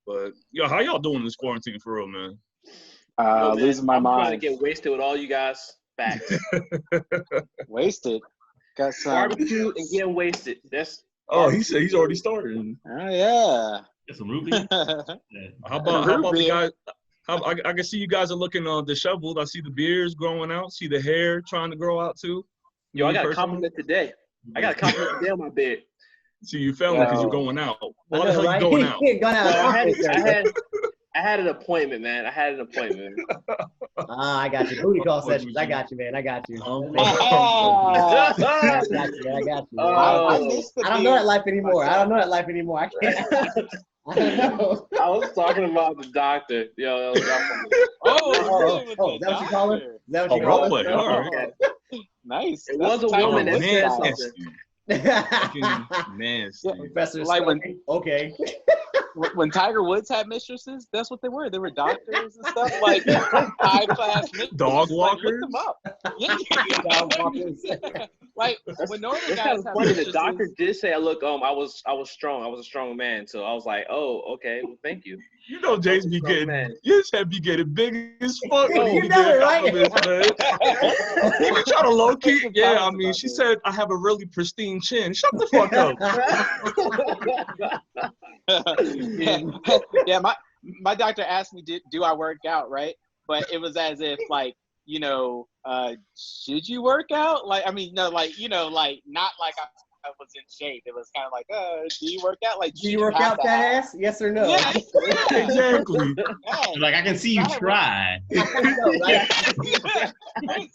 But yo, how y'all doing this quarantine for real, man? Man, Losing my I'm mind. trying to get wasted with all you guys. Facts. Wasted. Got some. Barbecue and getting wasted. That's. Oh, he said he's already started. Oh yeah. Get some Ruby. How about the guys? I can see you guys are looking disheveled. I see the beards growing out. See the hair trying to grow out too. Yo, I got a compliment today. I got a compliment today on my bed. See, you failing because you're going out. Why I the know, hell right? you going out? I had an appointment, man. I had an appointment. I got you. Booty call sessions. I got you, man. I got you. I got you, man. I got you. I don't know that life anymore. I can't. I don't know. I was talking about the doctor. Yo, is that what you call it? Is that what you call it? All right. Nice. It was a woman that said something. Nasty. Professor Like okay. When Tiger Woods had mistresses, that's what they were. They were doctors and stuff, like high class mistresses. Dog walkers. Like, look them up. Yeah. Dog walkers. Like when normal It's guys kind of have funny. The mistresses, doctor did say, "Look, I was strong. I was a strong man." So I was like, "Oh, okay. Well, thank you." You know, James be getting his head be getting big as fuck. You know it, right? He be trying to low key. Yeah, I mean, she said I have a really pristine chin. Shut the fuck up. yeah, my doctor asked me, do I work out, right? But it was as if, like, you know, should you work out? Like, I mean, no, like, you know, like, not like I was in shape. It was kind of like, do you work out? Like, do you work out that ass? Yes or no? Yeah. Exactly. Like, I can see you try.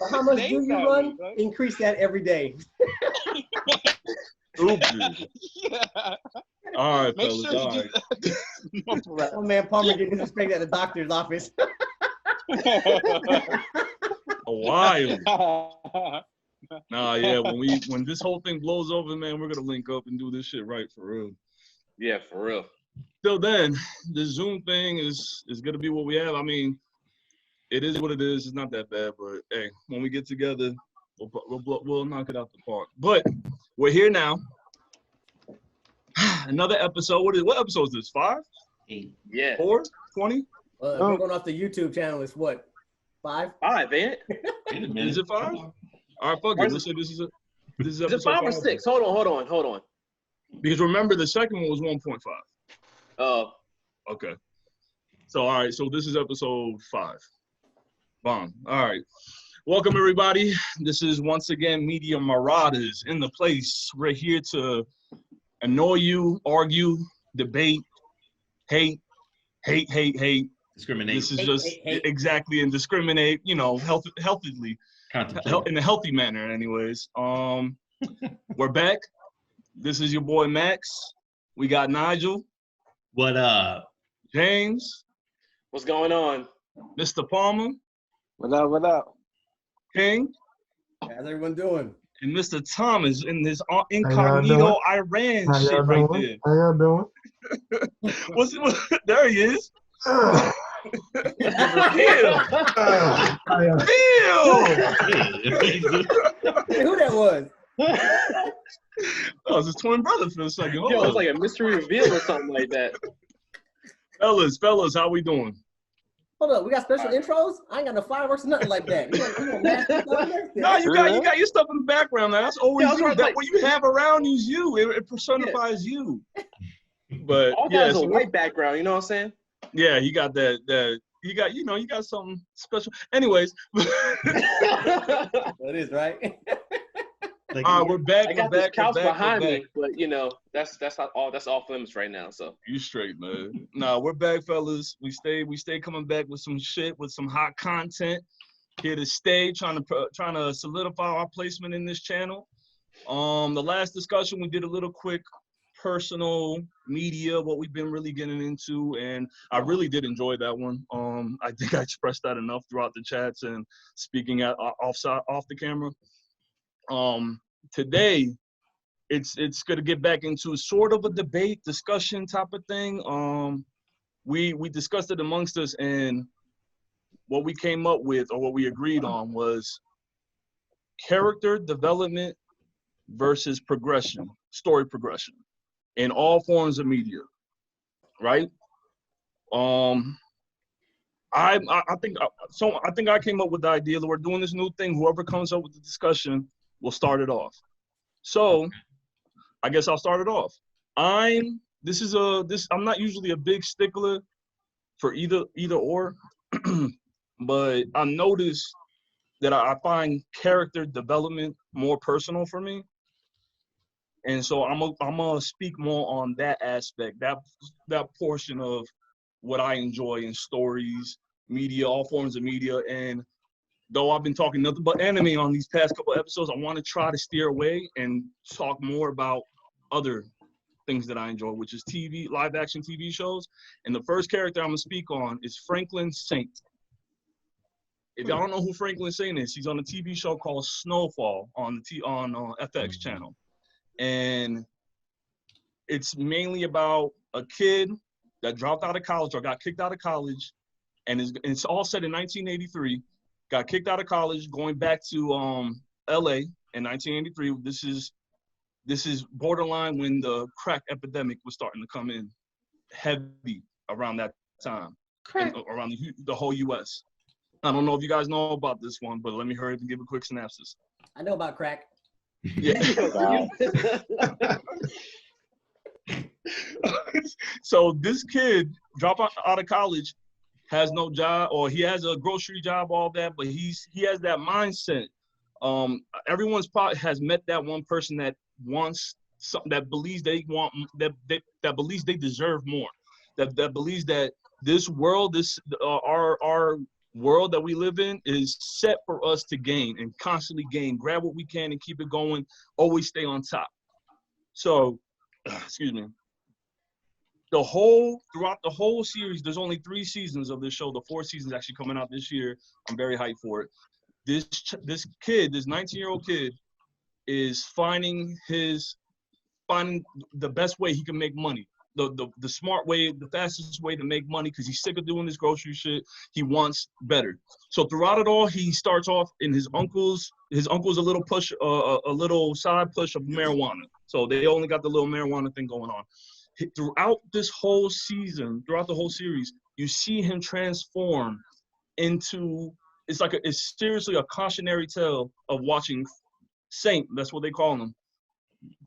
How much do you run? Increase that every day. Stupid. Yeah. All right, fellas. Sure all right. Oh man, Palmer getting disrespected at the doctor's office. A while. Nah, yeah. When this whole thing blows over, man, we're gonna link up and do this shit right for real. Yeah, for real. Till then, the Zoom thing is gonna be what we have. I mean, it is what it is. It's not that bad, but hey, when we get together, we'll knock it out the park. But we're here now. Another episode. What episode is this? 5? 8. Yeah. 4? 20? We're going off the YouTube channel. It's what? 5? 5, ain't it? Is it 5? All right, fuck it. Let's say this is episode it 5 or 6? Hold on. Because remember, the second one was 1.5. Oh. Okay. So, all right. So this is episode 5. Bomb. All right. Welcome, everybody. This is once again Media Marauders in the place. We're here to annoy you, argue, debate, hate. Discriminate. This is just exactly and discriminate, you know, healthily, in a healthy manner anyways. We're back. This is your boy Max. We got Nigel. What up? James. What's going on? Mr. Palmer. What up? King. How's everyone doing? And Mr. Thomas in his incognito Iran shit right there. How y'all doing? There he is. Damn. Who that was? That was his twin brother for a second. Yo, it's like a mystery reveal or something like that. Fellas, how we doing? Hold up, we got special intros? I ain't got no fireworks or nothing like that. No, you got your stuff in the background. Now. That's always you. That what you have around you is you. It personifies you. But all that is a white background, you know what I'm saying? Yeah, he got that you got something special. Anyways. That is right. We're back. I got this couch behind me, but you know that's off limits right now. So you straight, man. Nah, we're back, fellas. We stay coming back with some shit, with some hot content. Here to stay, trying to solidify our placement in this channel. The last discussion we did a little quick personal media, what we've been really getting into, and I really did enjoy that one. I think I expressed that enough throughout the chats and speaking off the camera. Today it's gonna get back into sort of a debate discussion type of thing. We discussed it amongst us, and what we came up with, or what we agreed on, was character development versus progression, story progression in all forms of media, right? I think so. I think I came up with the idea that we're doing this new thing. Whoever comes up with the discussion will start it off. So I guess I'll start it off. I'm not usually a big stickler for either or, but I noticed that I find character development more personal for me, and so I'm gonna speak more on that aspect, that portion of what I enjoy in stories, media, all forms of media. And though I've been talking nothing but anime on these past couple episodes, I want to try to steer away and talk more about other things that I enjoy, which is TV, live action TV shows. And the first character I'm gonna speak on is Franklin Saint. If y'all don't know who Franklin Saint is, he's on a TV show called Snowfall on FX channel. And it's mainly about a kid that dropped out of college or got kicked out of college, and it's all set in 1983. Got kicked out of college, going back to LA in 1983. This is borderline when the crack epidemic was starting to come in heavy around that time, around the whole U.S. I don't know if you guys know about this one, but let me hurry up and give a quick synopsis. I know about crack. Yeah. So this kid dropped out of college, has no job, or he has a grocery job, all that, but he has that mindset. Everyone's probably has met that one person that wants something, that believes they want, that believes they deserve more, that believes that this world, our world that we live in is set for us to gain and constantly gain, grab what we can and keep it going, always stay on top. So, excuse me. Throughout the whole series, there's only 3 seasons of this show. The 4th season is actually coming out this year. I'm very hyped for it. This 19-year-old kid is finding the best way he can make money. The smart way, the fastest way to make money, because he's sick of doing this grocery shit. He wants better. So throughout it all, he starts off in his uncle's a little push, a little side push of marijuana. So they only got the little marijuana thing going on. Throughout the whole series, you see him transform into, it's seriously a cautionary tale of watching Saint, that's what they call him,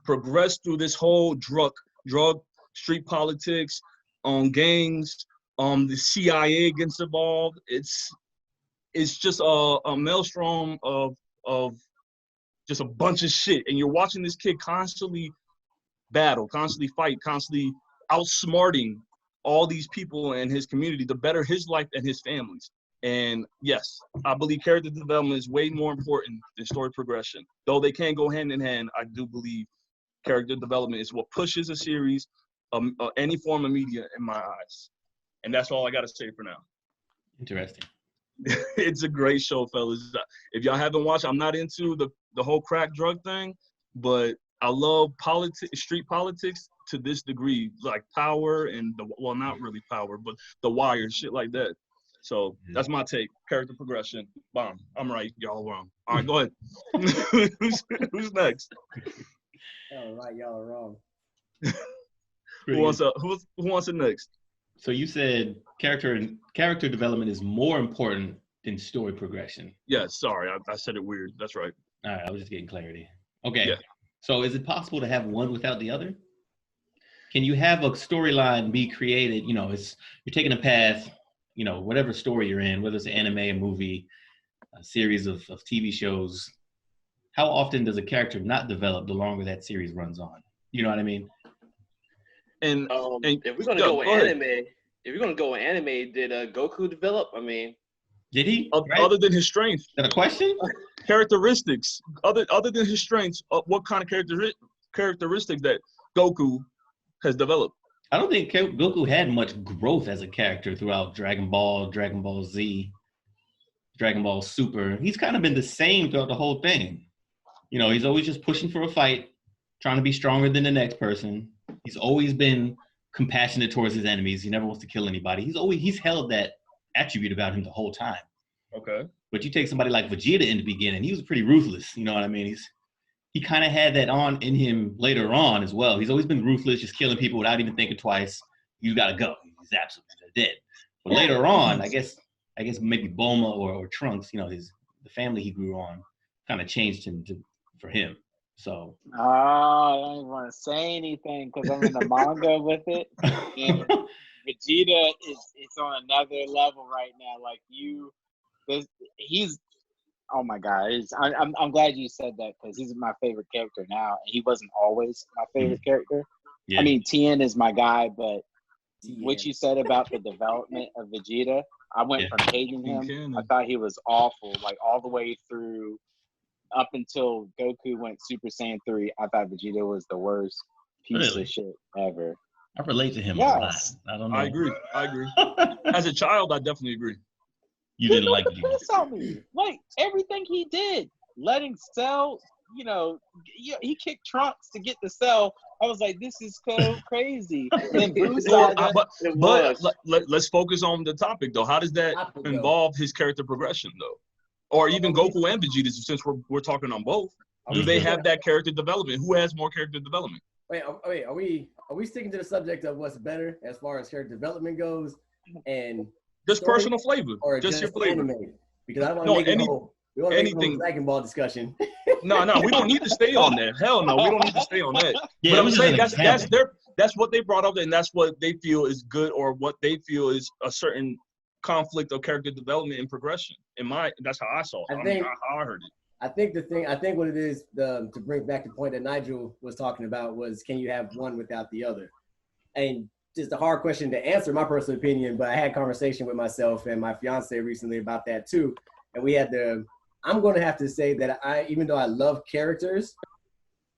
progress through this whole drug street politics, gangs, the CIA gets involved. It's just a maelstrom of just a bunch of shit, and you're watching this kid constantly battle, constantly fight, constantly outsmarting all these people in his community to better his life and his family's. And yes, I believe character development is way more important than story progression. Though they can go hand in hand, I do believe character development is what pushes a series, any form of media, in my eyes. And that's all I got to say for now. Interesting. It's a great show, fellas. If y'all haven't watched, I'm not into the whole crack drug thing, but I love street politics to this degree, like Power and not really Power, but The Wire, shit like that. So that's my take. Character progression. Bomb. I'm right. Y'all wrong. All right, go ahead. Who's next? All right, y'all are wrong. Who wants it next? So you said character development is more important than story progression. Yes. Sorry, I said it weird. That's right. All right, I was just getting clarity. Okay. Yeah. So is it possible to have one without the other? Can you have a storyline be created? You're taking a path, whatever story you're in, whether it's an anime, a movie, a series of TV shows. How often does a character not develop the longer that series runs on? You know what I mean? And if we're gonna go with anime, did Goku develop? I mean, did he? Other than his strength. Is that a question? Characteristics. Other than his strengths, what kind of characteristics that Goku has developed? I don't think Goku had much growth as a character throughout Dragon Ball, Dragon Ball Z, Dragon Ball Super. He's kind of been the same throughout the whole thing. He's always just pushing for a fight, trying to be stronger than the next person. He's always been compassionate towards his enemies. He never wants to kill anybody. He's held that attribute about him the whole time. Okay. But you take somebody like Vegeta in the beginning, he was pretty ruthless. You know what I mean? He kind of had that on in him later on as well. He's always been ruthless, just killing people without even thinking twice. You gotta go. he's absolutely dead. But later on, I guess maybe Bulma or Trunks, you know, the family he grew on kind of changed him for him. So I don't even want to say anything because I'm in the manga with it. And Vegeta is on another level right now. Like he's oh my god! I'm glad you said that because he's my favorite character now, and he wasn't always my favorite character. Yeah. I mean, Tien is my guy, but what you said about the development of Vegeta, I went from hating him. I thought he was awful, like all the way through up until Goku went Super Saiyan 3. I thought Vegeta was the worst piece of shit ever. I relate to him a lot. I don't know. I agree. As a child, I definitely agree. You didn't like Vegeta. On me. Like everything he did, letting Cell, you know, he kicked Trunks to get the Cell. I was like, this is so crazy. And let's focus on the topic though. How does that involve his character progression though? Or even Goku and Vegeta, since we're talking on both. Do they have that character development? Who has more character development? Wait, are we sticking to the subject of what's better as far as character development goes, and just personal flavor, or just your flavor? Anime? Because I don't want to make anything Dragon Ball discussion. No, we don't need to stay on that. Hell no, we don't need to stay on that. Yeah, but I'm saying that's what they brought up, and that's what they feel is good, or what they feel is a certain conflict of character development and progression. That's how I saw it. How I heard it. I think what it is, to bring back the point that Nigel was talking about was, can you have one without the other? And just a hard question to answer, my personal opinion, but I had a conversation with myself and my fiance recently about that too. And we had I'm going to have to say that even though I love characters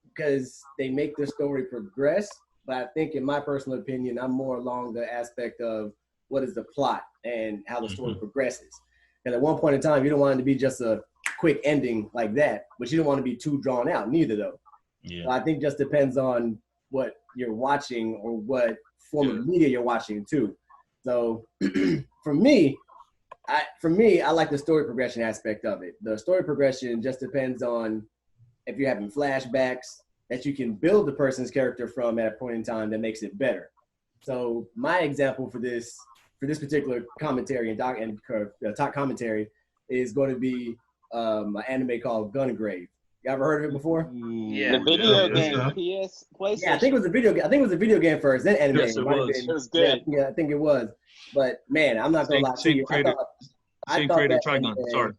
because they make the story progress, but I think in my personal opinion, I'm more along the aspect of what is the plot and how the story progresses. And at one point in time, you don't want it to be just a quick ending like that, but you don't want to be too drawn out neither though. Yeah. So I think just depends on what you're watching or what form of media you're watching too. So for me, I like the story progression aspect of it. The story progression just depends on if you're having flashbacks that you can build the person's character from at a point in time that makes it better. So my example for this particular commentary and top commentary is going to be an anime called Gungrave. You ever heard of it before? Yeah, the video game, PS, PlayStation. Yeah, I think it was a video game first, then anime. Yes, it was. It was good. Yeah, I think it was. But man, I'm not gonna lie to you. Same creator of Trigun. Sorry.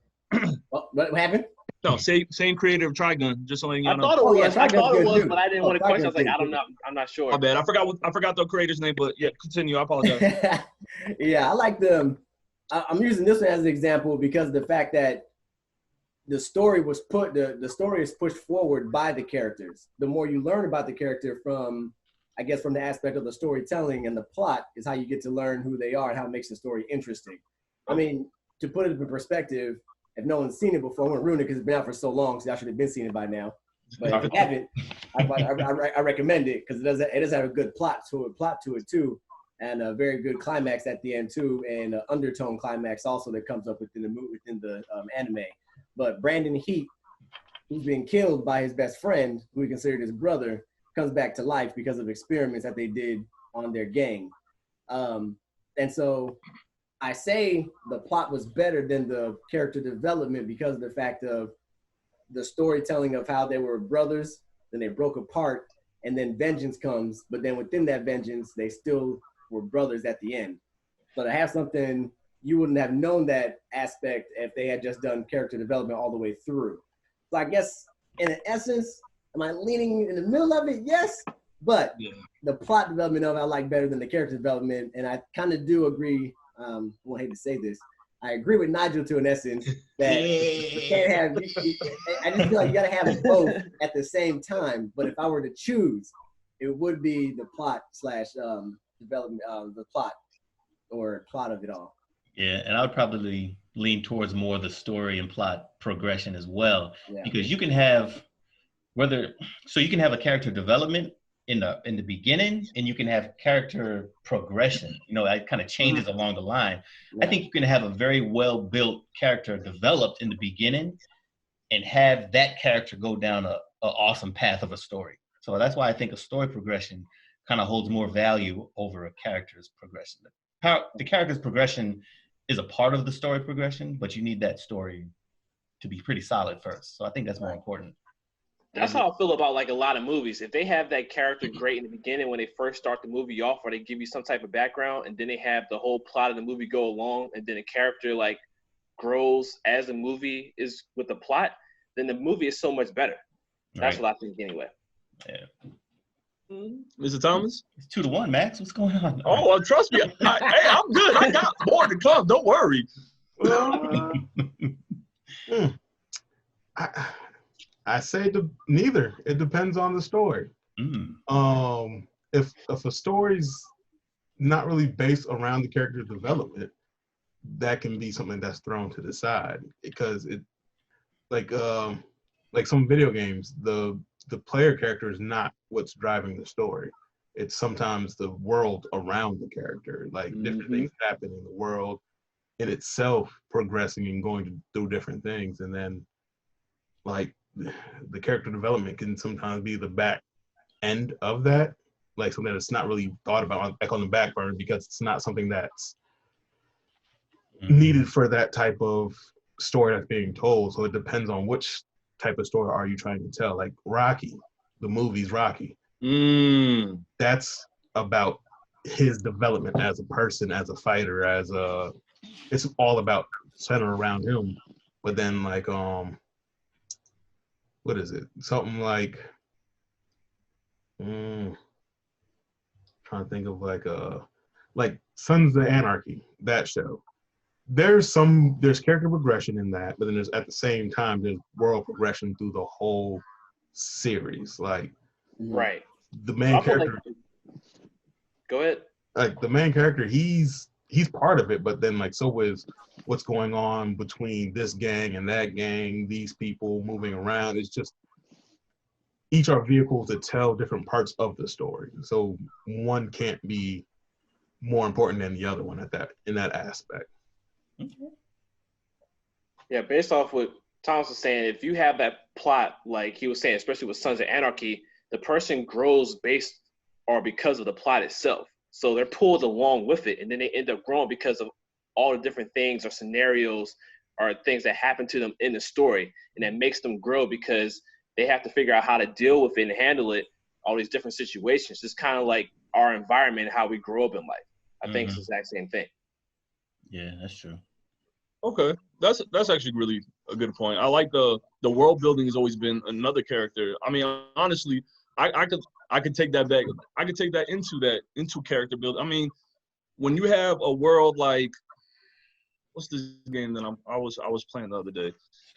What happened? No, same creator of Trigun. Just so you know. I thought it was, but I didn't want to question. I was like, I don't know. I'm not sure. My bad. I forgot the creator's name, but yeah, continue. I apologize. Yeah, I like them. I'm using this one as an example because of the fact that the story is pushed forward by the characters. The more you learn about the character from the aspect of the storytelling and the plot is how you get to learn who they are and how it makes the story interesting. I mean, to put it in perspective, if no one's seen it before, I won't ruin it because it's been out for so long, so y'all should have been seeing it by now. But if you haven't, I recommend it because it does have a good plot to it too, and a very good climax at the end too, and an undertone climax also that comes up within the anime. But Brandon Heat, who's been killed by his best friend, who he considered his brother, comes back to life because of experiments that they did on their gang. And so I say the plot was better than the character development because of the fact of the storytelling of how they were brothers, then they broke apart, and then vengeance comes. But then within that vengeance, they still were brothers at the end. So to have something, you wouldn't have known that aspect if they had just done character development all the way through. So I guess in an essence, am I leaning in the middle of it? Yes, but the plot development of it I like better than the character development. And I kind of do agree, I hate to say this, I agree with Nigel to an essence that you can't have, I just feel like you gotta have both at the same time. But if I were to choose, it would be the plot / development, the plot of it all. Yeah, and I would probably lean towards more the story and plot progression as well, because you can have a character development in the beginning, and you can have character progression. You know, it kind of changes along the line. I think you can have a very well built character developed in the beginning, and have that character go down a awesome path of a story. So that's why I think a story progression kind of holds more value over a character's progression. The character's progression is a part of the story progression, but you need that story to be pretty solid first. So I think that's more important. That's how I feel about like a lot of movies. If they have that character great in the beginning when they first start the movie off, or they give you some type of background, and then they have the whole plot of the movie go along, and then the character like grows as the movie is with the plot, then the movie is so much better. That's what I think anyway. Yeah. Mr. Thomas? It's 2-1, Max. What's going on? Oh, well, trust me. Hey, I'm good. I got more to come. Don't worry. I say neither. It depends on the story. If a story's not really based around the character development, that can be something that's thrown to the side, because it like some video games, the player character is not what's driving the story. It's sometimes the world around the character, like different things happen in the world in itself, progressing and going through different things, and then like the character development can sometimes be the back end of that, like something that's not really thought about, like on the back burner, because it's not something that's needed for that type of story that's being told. So it depends on which type of story are you trying to tell. Like Rocky, the movie's Rocky. That's about his development as a person, as a fighter, it's all about centered around him. But then like what is it? Something like trying to think of like Sons of Anarchy, that show. There's character progression in that, but then there's at the same time there's world progression through the whole series. Like the main character. Go ahead. Like the main character, he's part of it, but then like so is what's going on between this gang and that gang, these people moving around. It's just each are vehicles that tell different parts of the story. So one can't be more important than the other one in that aspect. Yeah, based off what Thomas was saying, if you have that plot, like he was saying, especially with Sons of Anarchy, the person grows based or because of the plot itself. So they're pulled along with it, and then they end up growing because of all the different things or scenarios or things that happen to them in the story, and that makes them grow because they have to figure out how to deal with it and handle it, all these different situations. It's kind of like our environment, how we grow up in life. I think it's the exact same thing. Yeah, that's true. Okay, that's actually really a good point. I like the world building has always been another character. I mean, honestly, I could take that back. I could take that into character build. I mean, when you have a world like, what's this game that I was playing the other day?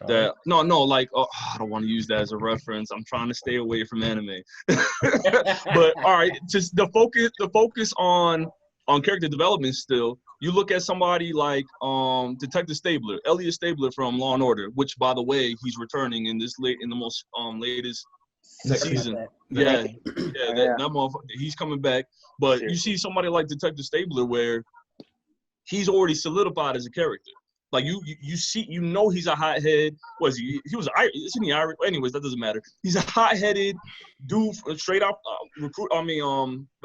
That I don't want to use that as a reference. I'm trying to stay away from anime. But all right, just the focus on character development still. You look at somebody like Detective Stabler, Elliot Stabler from Law and Order, which by the way, he's returning in the most latest season. Yeah, that motherfucker, he's coming back. But you see somebody like Detective Stabler where he's already solidified as a character. Like you see, he's a hothead. Was he? He was Irish. Isn't he Irish? Anyways, that doesn't matter. He's a hot-headed dude, straight up recruit. I mean,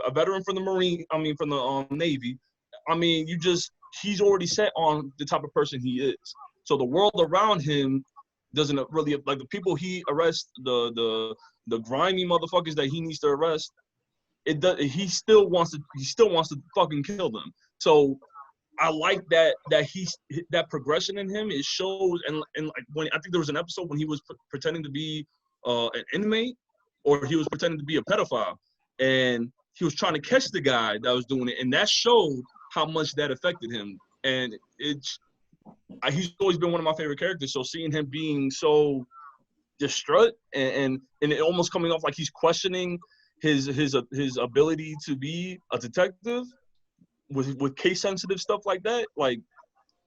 a veteran from the Navy. I mean, he's already set on the type of person he is. So the world around him doesn't really, like the people he arrests, the grimy motherfuckers that he needs to arrest. He still wants to fucking kill them. So I like that that progression in him. It shows, and like when I think there was an episode when he was pretending to be an inmate, or he was pretending to be a pedophile, and he was trying to catch the guy that was doing it, and that showed how much that affected him. And he's always been one of my favorite characters. So seeing him being so distraught and it almost coming off like he's questioning his ability to be a detective with case sensitive stuff like that, like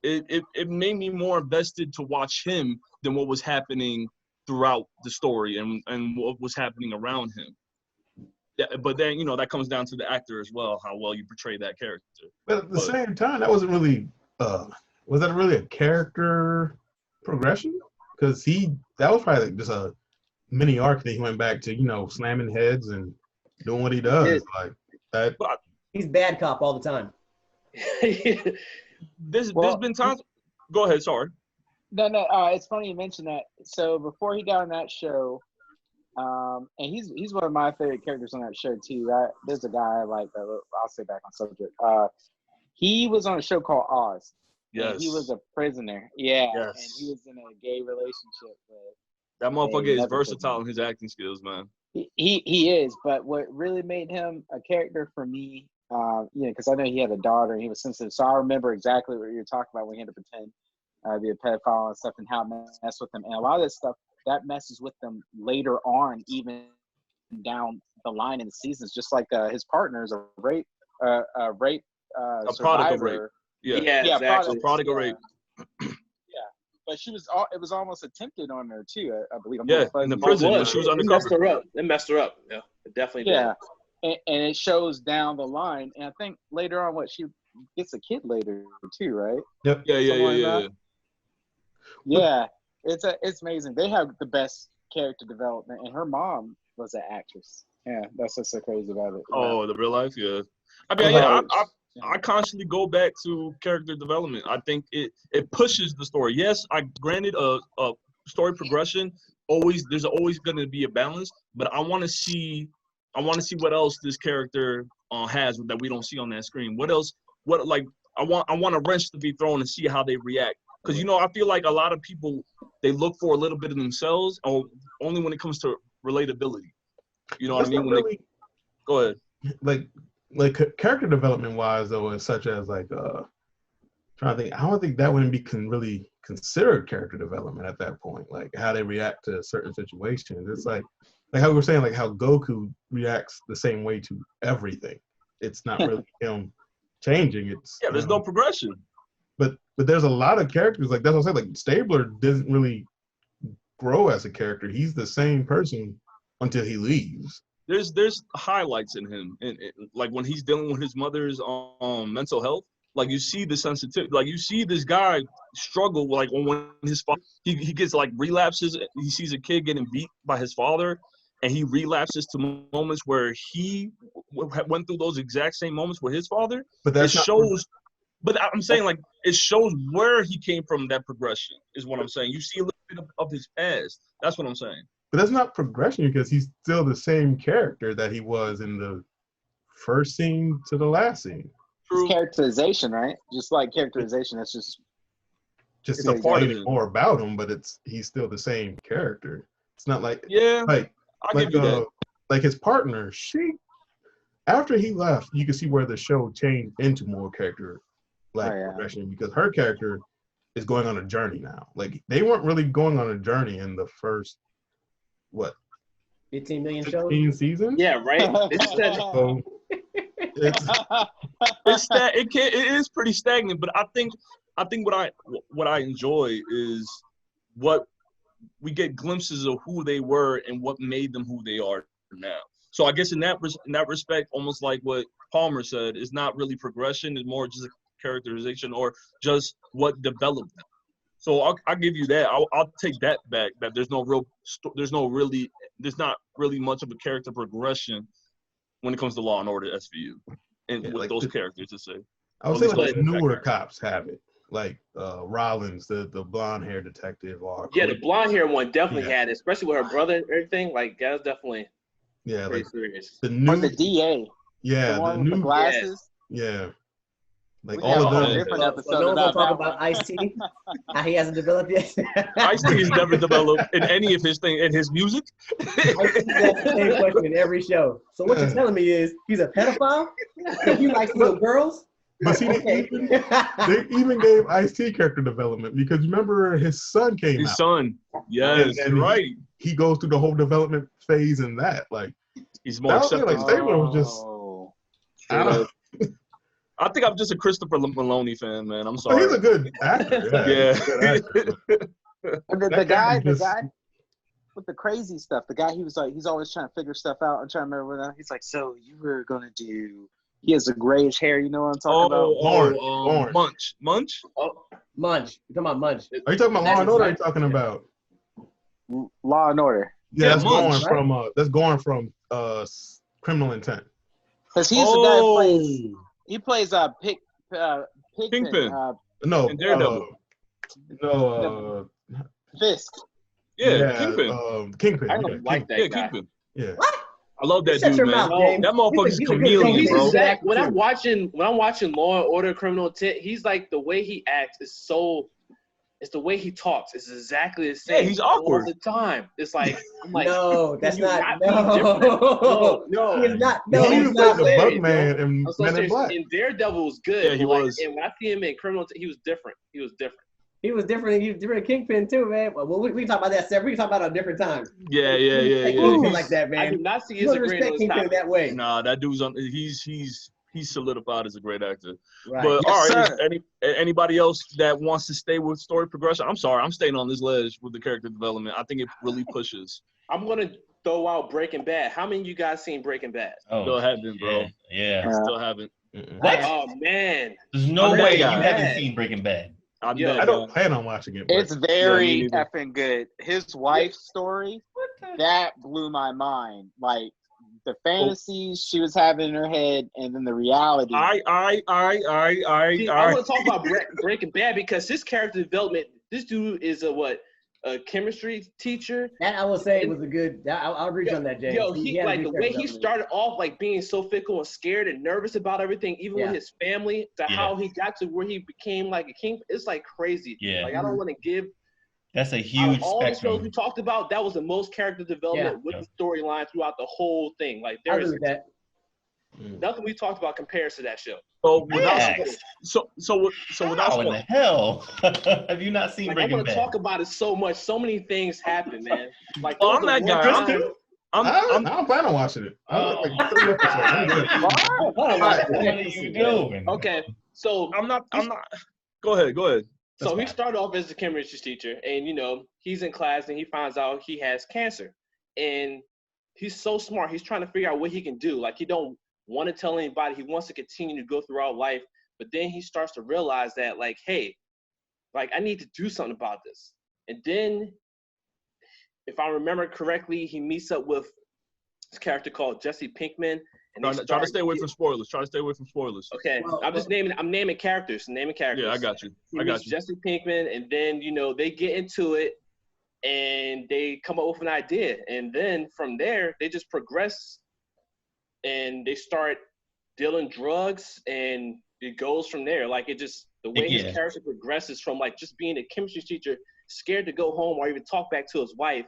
it made me more invested to watch him than what was happening throughout the story and what was happening around him. Yeah, but then that comes down to the actor as well, how well you portray that character. But at the same time, that wasn't really was that really a character progression? Because that was probably like just a mini arc that he went back to, slamming heads and doing what he does. He's bad cop all the time. There's been times. Go ahead. Sorry. No. It's funny you mentioned that. So before he got on that show, and he's one of my favorite characters on that show too. There's a guy like I'll say back on subject. He was on a show called Oz. Yes. He was a prisoner. Yeah. Yes. And he was in a gay relationship with. That motherfucker is versatile in his acting skills, man. He is, but what really made him a character for me, because I know he had a daughter and he was sensitive, so I remember exactly what you were talking about when he had to pretend to be a pedophile and stuff, and how it messed with them, and a lot of this stuff that messes with them later on, even down the line in the seasons, just like his partner is a rape prodigal rape. Yeah, exactly. Prodigal rape. But it was almost attempted on her too, I believe. In the prison when she was undercover. It messed her up. Yeah, it definitely did. Yeah, and it shows down the line, and I think later on, she gets a kid later too, right? Yep. Yeah. Yeah, it's amazing. They have the best character development, and her mom was an actress. Yeah, that's what's so crazy about it. Oh, the real life, yeah. I mean, I constantly go back to character development. I think it pushes the story. Yes, granted a story progression. There's always going to be a balance, but I want to see what else this character has that we don't see on that screen. What else? I want a wrench to be thrown and see how they react. Because I feel like a lot of people, they look for a little bit of themselves, only when it comes to relatability. You know what I mean? Go ahead. Like character development wise though, is such as like trying to think. I don't think that wouldn't be really considered character development at that point. Like how they react to certain situations. It's like how we were saying, like how Goku reacts the same way to everything. It's not really him changing. There's no progression. But there's a lot of characters, like that's what I'm saying. Like Stabler doesn't really grow as a character. He's the same person until he leaves. There's highlights in him, and like when he's dealing with his mother's mental health, like you see the sensitivity, like you see this guy struggle, like when his father he gets like relapses. He sees a kid getting beat by his father, and he relapses to moments where he went through those exact same moments with his father. But But I'm saying, like, it shows where he came from. That progression is what I'm saying. You see a little bit of his past. That's what I'm saying. But that's not progression because he's still the same character that he was in the first scene to the last scene. It's characterization, right? Just like characterization, that's just a part of it more about him, but he's still the same character. It's not like like his partner. After he left, you can see where the show changed into more character progression because her character is going on a journey now. Like they weren't really going on a journey in the first 15 million 16 shows? seasons? Yeah, right. It is pretty stagnant, but I think what I enjoy is what we get glimpses of who they were and what made them who they are now. So I guess in that respect, almost like what Palmer said, is not really progression; it's more just a characterization or just what developed them. So I'll give you that. I'll take that back. That there's not really much of a character progression when it comes to Law and Order SVU, and with like those characters to say. I would say like the newer cops have it, like Rollins, the blonde hair detective. The blonde hair one definitely had it, especially with her brother and everything. Like that's definitely like serious. The new the DA. Yeah, the new glasses. Yeah. Like we all of them. Different episodes no one's gonna talk about Ice-T. How he hasn't developed yet. Ice-T has never developed in any of his in his music. Ice-T asks the same question in every show. So what you're telling me is he's a pedophile? So he likes little girls? But see, they even gave Ice-T character development because remember his son came out. His son, yes, and right. He goes through the whole development phase in that. Like he's more accepting. Like Stabler was just. I think I'm just a Christopher Maloney fan, man. I'm sorry. He's a good actor. Yeah. The guy with the crazy stuff. The guy he's always trying to figure stuff out. I'm trying to remember. He's like, so you were gonna do. He has a grayish hair. You know what I'm talking about? Munch. Oh, Munch. You're talking about Munch. Are you talking about Law and Order? Or are you talking about Law and Order? Yeah, that's going from Criminal Intent. Because he's the guy who plays Pigpen. No, And Daredevil. Fisk. Yeah, Kingpin. Kingpin. I don't like that guy. Kingpin. Yeah. What? I love that Shut dude, your man. mouth, James. That motherfucker's He's a good chameleon, Kingpin. bro. When I'm watching Law and Order Criminal Intent, he's like, the way he acts is so. It's the way he talks. It's exactly the same. Yeah, he's awkward all the time. It's like, I'm like, No, that's not. be different? No, He is not. No, No, he he's was like not. the serious, Buckman in I'm so Men in serious. Black. And Daredevil was good. Yeah, he but, like, was. And when I see him in Criminal Intent, he was different. He was different. He was different. He was different Kingpin too, man. Well, we can talk about that separate. We can talk about it a different time. Yeah. Kingpin like that, I do man. not see You his don't agreeing on respect this Kingpin topic. that way. Nah, that dude's on. He's solidified as a great actor. Right. But Yes, all right, sir. anybody else that wants to stay with story progression? I'm sorry, I'm staying on this ledge with the character development. I think it really pushes. I'm gonna throw out Breaking Bad. How many of you guys seen Breaking Bad? Oh, Still haven't, bro. Yeah. Still haven't. What? Oh man, There's no I'm way that you guy. haven't seen Breaking Bad. I'm Yo, that I don't guy. plan on watching it. But It's very me neither. effing good. His wife's story, that blew my mind. Like the fantasies she was having in her head, and then the reality. See, I I. want to talk about Breaking Bad because his character development. This dude is a chemistry teacher. That I will say was a good. I'll agree on that, James. Yo, He had a like good the way he character development. started off, like being so fickle and scared and nervous about everything, even with his family, to how he got to where he became like a king. It's like crazy. Yeah. Like I don't want to give. That's a Out huge of all the shows spectrum. we talked about, that was the most character development with the storyline throughout the whole thing. Like I there agree is with that. nothing we talked about compares to that show. So Relax. without How in the hell have you not seen Like I Breaking want to Bad? talk about it so much. So many things happen, man. Like Oh, I'm there was that the guy. one time- I'm I don't plan on watching it. I like 3 episodes. I'm good. What are you doing? Okay, so I'm not. Go ahead. So he fine. started off as a chemistry teacher, and he's in class and he finds out he has cancer, and he's so smart. He's trying to figure out what he can do. Like he don't want to tell anybody. He wants to continue to go throughout life, but then he starts to realize that, like, hey, like I need to do something about this. And then, if I remember correctly, he meets up with this character called Jesse Pinkman. And Try to stay away from spoilers. Okay, Well, I'm naming characters. Yeah, I got you. He meets Jesse Pinkman, and then they get into it, and they come up with an idea, and then from there they just progress, and they start dealing drugs, and it goes from there. Like it just the way his character progresses from like just being a chemistry teacher, scared to go home or even talk back to his wife.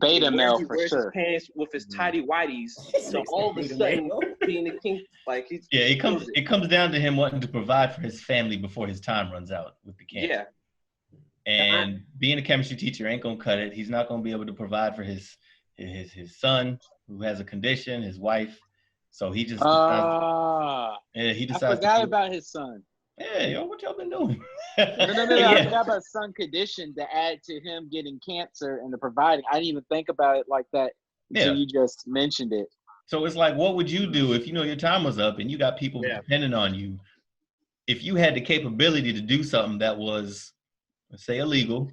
Beta male He for wears sure. his pants with his tidy whiteys. So all of a sudden, being the king, like he's it comes down to him wanting to provide for his family before his time runs out with the cancer. Yeah. And being a chemistry teacher ain't gonna cut it. He's not gonna be able to provide for his son who has a condition, his wife. So he just he decides. I forgot about his son. Yeah, yo, what y'all been doing? No. Yeah. I forgot about son condition to add to him getting cancer and the providing. I didn't even think about it like that until you just mentioned it. So it's like, what would you do if your time was up and you got people depending on you? If you had the capability to do something that was, let's say, illegal,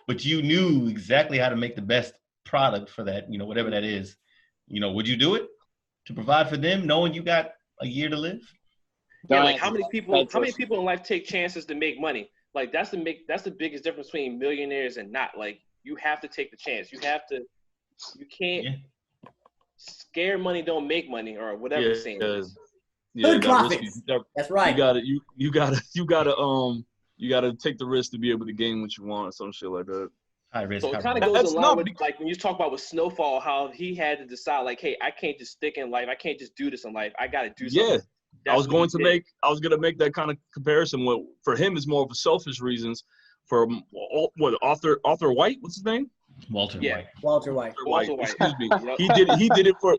but you knew exactly how to make the best product for that, whatever that is, would you do it to provide for them, knowing you got a year to live? Yeah, like how many people in life take chances to make money? Like that's the biggest difference between millionaires and not. Like you have to take the chance. You can't scare money don't make money or whatever the saying is. Yeah, profits. That's right. You gotta take the risk to be able to gain what you want or some shit like that. High risk. So it kind of goes along with like when you talk about with Snowfall, how he had to decide like, hey, I can't just stick in life. I can't just do this in life. I got to do something. Yeah. I was gonna make that kind of comparison. For him, it's more of a selfish reasons. For Arthur White, what's his name? Walter White. Walter White. Excuse me. He did it for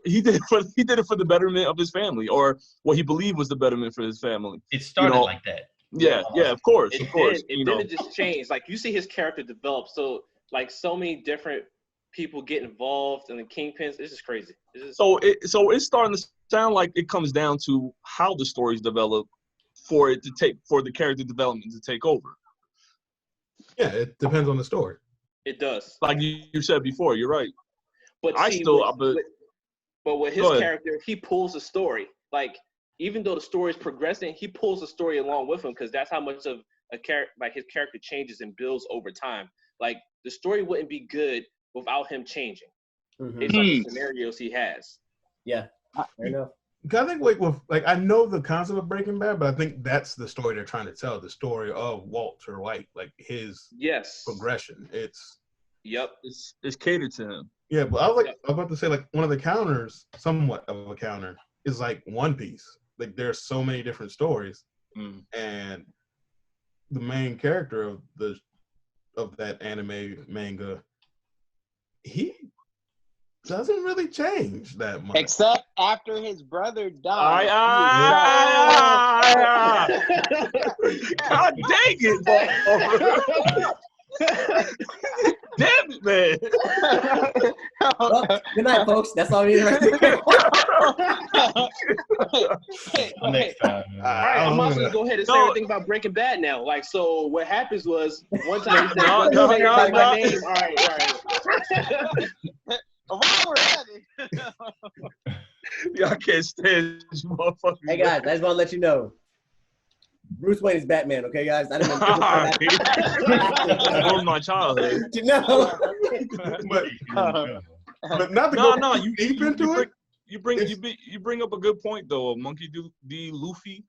the betterment of his family, or what he believed was the betterment for his family. It started like that. Yeah, of course. Then it just changed. Like you see his character develop. So like so many different people get involved in the kingpins. This is crazy. So it's starting to sound like it comes down to how the stories develop for the character development to take over. Yeah, it depends on the story. It does. Like you said before, you're right. But with his character, he pulls the story. like even though the story is progressing, he pulls the story along with him because that's how much of a character, like his character changes and builds over time. Like the story wouldn't be good without him changing based on the scenarios he has. Yeah, fair enough. I think I know the concept of Breaking Bad, but I think that's the story they're trying to tell, the story of Walter White, like his progression. It's catered to him. Yeah, but I was about to say, like, one of the counters, somewhat of a counter, is like One Piece. Like there's so many different stories, and the main character of that anime manga, he doesn't really change that much. Except after his brother died. God dang it, damn it, man. Well, good night, folks. That's all we need right there. Next time. All right, I'm also gonna go ahead and say everything about Breaking Bad now. Like, so what happens was one time he said, my name. All right. While we're at it. Y'all can't stand this motherfucker. Hey guys, I just want to let you know, Bruce Wayne is Batman. Okay, guys. I didn't know that was my childhood. No. but not to go deep into it. You bring up a good point though. Monkey D. Luffy,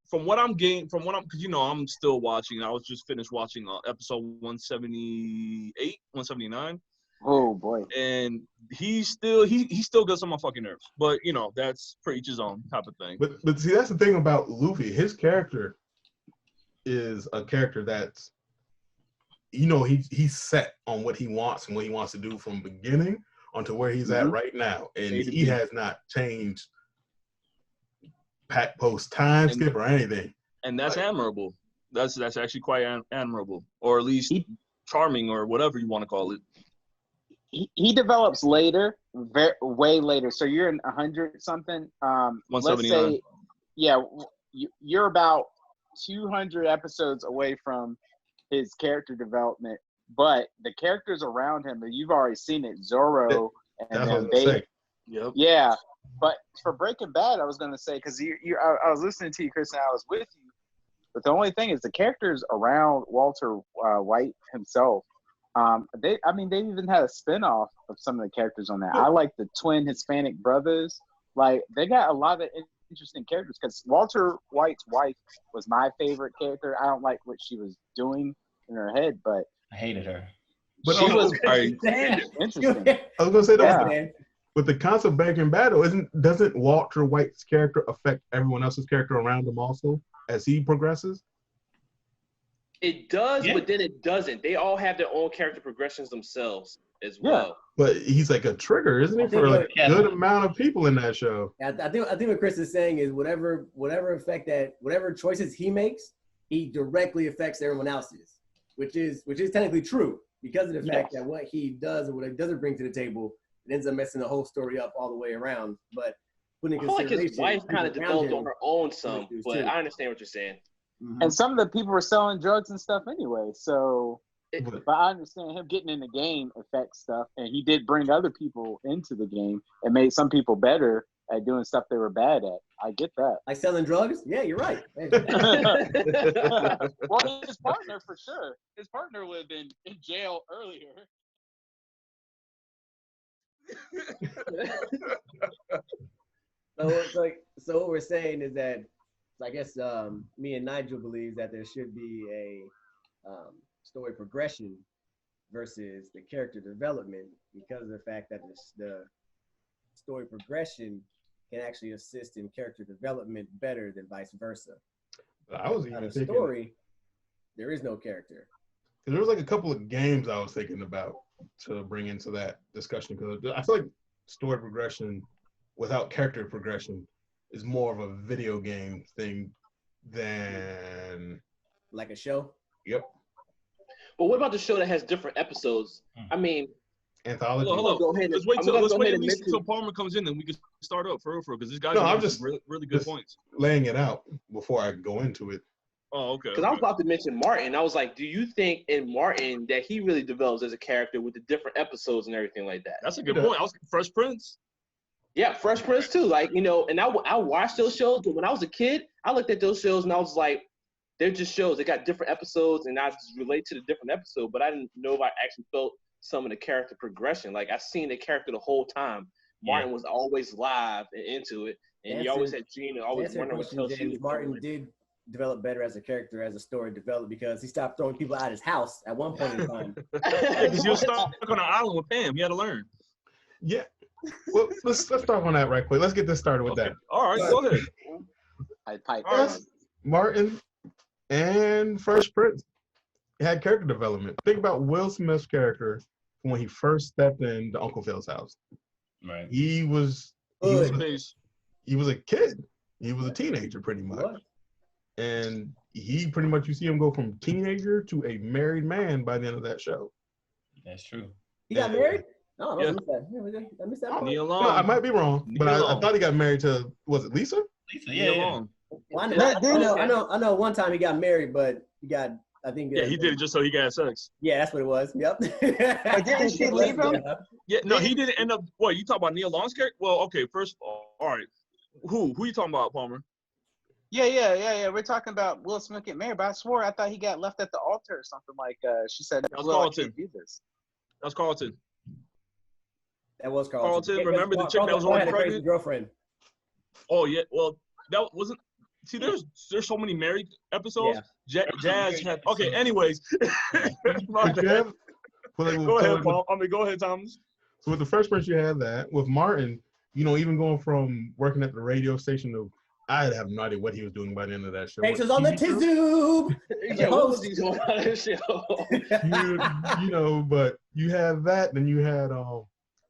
from what I'm because you know I'm still watching. I was just finished watching episode 178, 179. Oh boy! And he still gets on my fucking nerves, but you know that's for each his own type of thing. But see, that's the thing about Luffy. His character is a character that's, you know, he's set on what he wants and what he wants to do from beginning onto where he's at right now, and he has not changed post time skip or anything. And that's admirable. That's actually quite admirable, or at least charming, or whatever you want to call it. He develops later, way later. So you're in 100 something. 179. Let's say, you're about 200 episodes away from his character development, but the characters around him, you've already seen it. Zorro and then they. Yep. Yeah, but for Breaking Bad, I was gonna say because I was listening to you, Chris, and I was with you. But the only thing is the characters around Walter White himself. They even had a spinoff of some of the characters on that. I like the twin Hispanic brothers. Like they got a lot of interesting characters because Walter White's wife was my favorite character. I don't like what she was doing in her head, but I hated her. But she was interesting. I was gonna say that with the concept of Breaking Bad, doesn't Walter White's character affect everyone else's character around him also as he progresses? It does, but then it doesn't. They all have their own character progressions themselves as well. But he's like a trigger, isn't he, for like a good amount of people in that show? I think what Chris is saying is whatever choices he makes, he directly affects everyone else's, which is technically true because of the fact that what he does or what he doesn't bring to the table, it ends up messing the whole story up all the way around. But I feel like his wife kind of developed on her own some, but I understand what you're saying. Mm-hmm. And some of the people were selling drugs and stuff anyway. So, but I understand him getting in the game affects stuff. And he did bring other people into the game and made some people better at doing stuff they were bad at. I get that. Like selling drugs? Yeah, you're right. Well, his partner, for sure. His partner would have been in jail earlier. So what we're saying is that I guess me and Nigel believes that there should be a story progression versus the character development because of the fact that the story progression can actually assist in character development better than vice versa. But I was even thinking, story, there is no character. There was like a couple of games I was thinking about to bring into that discussion because I feel like story progression without character progression is more of a video game thing than like a show. Yep. But what about the show that has different episodes? I mean, anthology. Hold on. Let's wait at least until Palmer comes in, and we can start up for real because this guy's I'm just really good points. Laying it out before I go into it. Oh, okay. Because I was about to mention Martin. I was like, do you think in Martin that he really develops as a character with the different episodes and everything like that? That's a good point. Fresh Prince. Yeah, Fresh Prince too. Like, you know, and I watched those shows, but when I was a kid, I looked at those shows and I was like, they're just shows. They got different episodes, and I just relate to the different episode. But I didn't know if I actually felt some of the character progression. Like, I seen the character the whole time. Martin was always live and into it, and he always had Gina always wondering what else she was Martin doing. did develop better as a character, as a story developed, because he stopped throwing people out of his house at one point in time. Because he was stuck on an island with Pam. He had to learn. Yeah. Well, let's start on that right quick. Let's get this started with that. All right, go ahead. Martin and Fresh Prince had character development. Think about Will Smith's character when he first stepped into Uncle Phil's house. Right. He was a kid. He was a teenager pretty much. What? And he pretty much, you see him go from teenager to a married man by the end of that show. That's true. He got married? No, Yeah. I missed that. Neil No, Long. I might be wrong, but I Long. thought he got married to, was it Lisa? Lisa, Neil Long. Well, I know one time he got married, but he got, I think. Yeah, he did it just so he got sex. Yeah, that's what it was. Yep. But didn't she leave him? Yeah, no, he didn't end up. What, you talking about Neil Long's character? Well, okay, first of all right. Who you talking about, Palmer? Yeah. We're talking about Will Smith getting married, but I swore I thought he got left at the altar or something. Like she said, was "Will, I Carlton. can't do this." That's Carlton. That was Carlton. Remember the chick that was already had a crazy pregnant? girlfriend. Oh yeah, well that wasn't. See, there's so many married episodes. Jazz had. Okay, anyways. My bad. Go ahead, Paul. Go ahead, Thomas. So with the Fresh Prince, you had that. With Martin, you know, even going from working at the radio station to, I have no idea what he was doing by the end of that show. Takes us on the Tizoob. Yeah, what was he doing on this show? you know, but you had that, then you had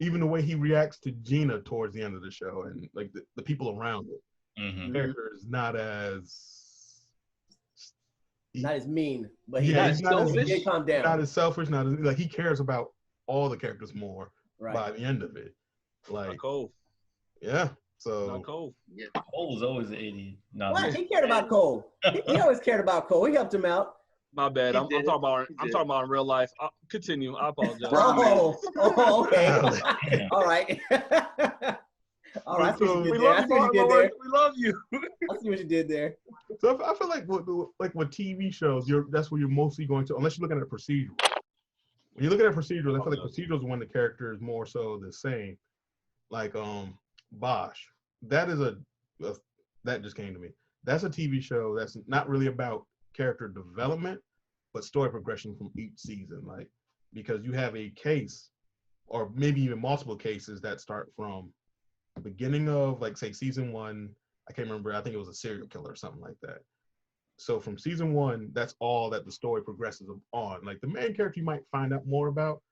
even the way he reacts to Gina towards the end of the show, and like the people around it. Mm-hmm. The character is not as mean, but he's not selfish. He calm down. Not as selfish, not as like he cares about all the characters more by the end of it. Like Not Cole. Yeah. So Not Cole. Yeah, Cole was always an 80. What? He cared about Cole. He always cared about Cole. He helped him out. My bad. I'm talking about in real life. Continue. I apologize. Oh, okay. All right. All right. We love you. I see what you did there. So I feel like with TV shows, that's where you're mostly going to, unless you're looking at a procedural. When you're looking at procedurals, I feel like procedurals are when the character is more so the same. Like Bosch. That is that just came to me. That's a TV show that's not really about character development, but story progression from each season. Like, because you have a case, or maybe even multiple cases that start from the beginning of, like, say, season 1. I can't remember. I think it was a serial killer or something like that. So from season 1, that's all that the story progresses on. Like, the main character you might find out more about,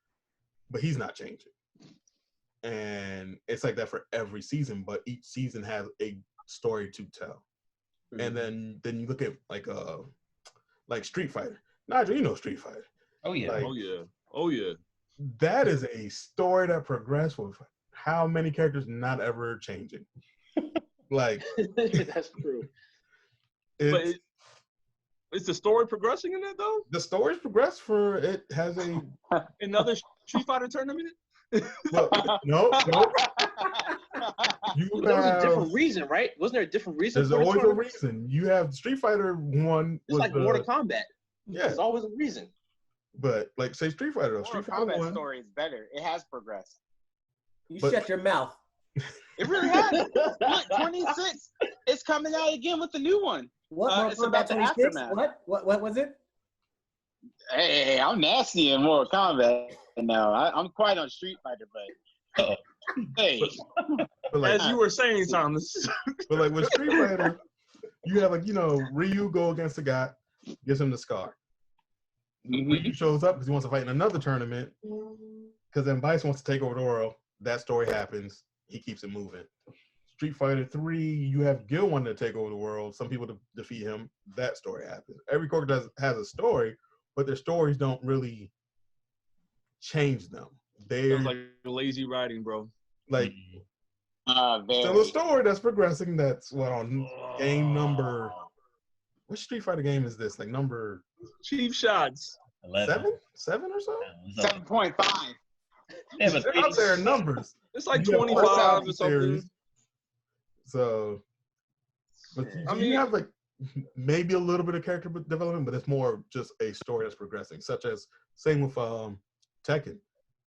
but he's not changing. And it's like that for every season, but each season has a story to tell. Mm-hmm. And then you look at like Street Fighter. Nigel, you know Street Fighter. Oh yeah. Like, oh yeah. That is a story that progressed with how many characters not ever changing. Like that's true. But is the story progressing in it though? The story's progressed for it has another Street Fighter tournament? Well, no. There was a different reason, right? Wasn't there a different reason? There's always a reason. You have Street Fighter 1. It's like Mortal Kombat. Yeah. There's always a reason. But like say Street Fighter, Mortal Kombat story is better. It has progressed. Shut your mouth. It really has. Look, 26. It's coming out again with the new one. What? It's about the aftermath. What was it? Hey, I'm nasty in Mortal Kombat. No, I'm quite on Street Fighter, but hey. But like, as you were saying, Thomas. But like with Street Fighter, you have like, Ryu go against the guy, gives him the scar. Mm-hmm. Ryu shows up because he wants to fight in another tournament. Because then Bison wants to take over the world. That story happens. He keeps it moving. Street Fighter 3, you have Gil wanting to take over the world. Some people defeat him. That story happens. Every character has a story, but their stories don't really change them. They're like lazy writing, bro. Like still a story that's progressing. That's what on game number. What Street Fighter game is this? Like number Cheap Shots. 7 or so. 7.5. Yeah, but They're out there in numbers. It's like You have 25 or something. series. So, but you have like maybe a little bit of character development, but it's more just a story that's progressing. Such as same with Tekken.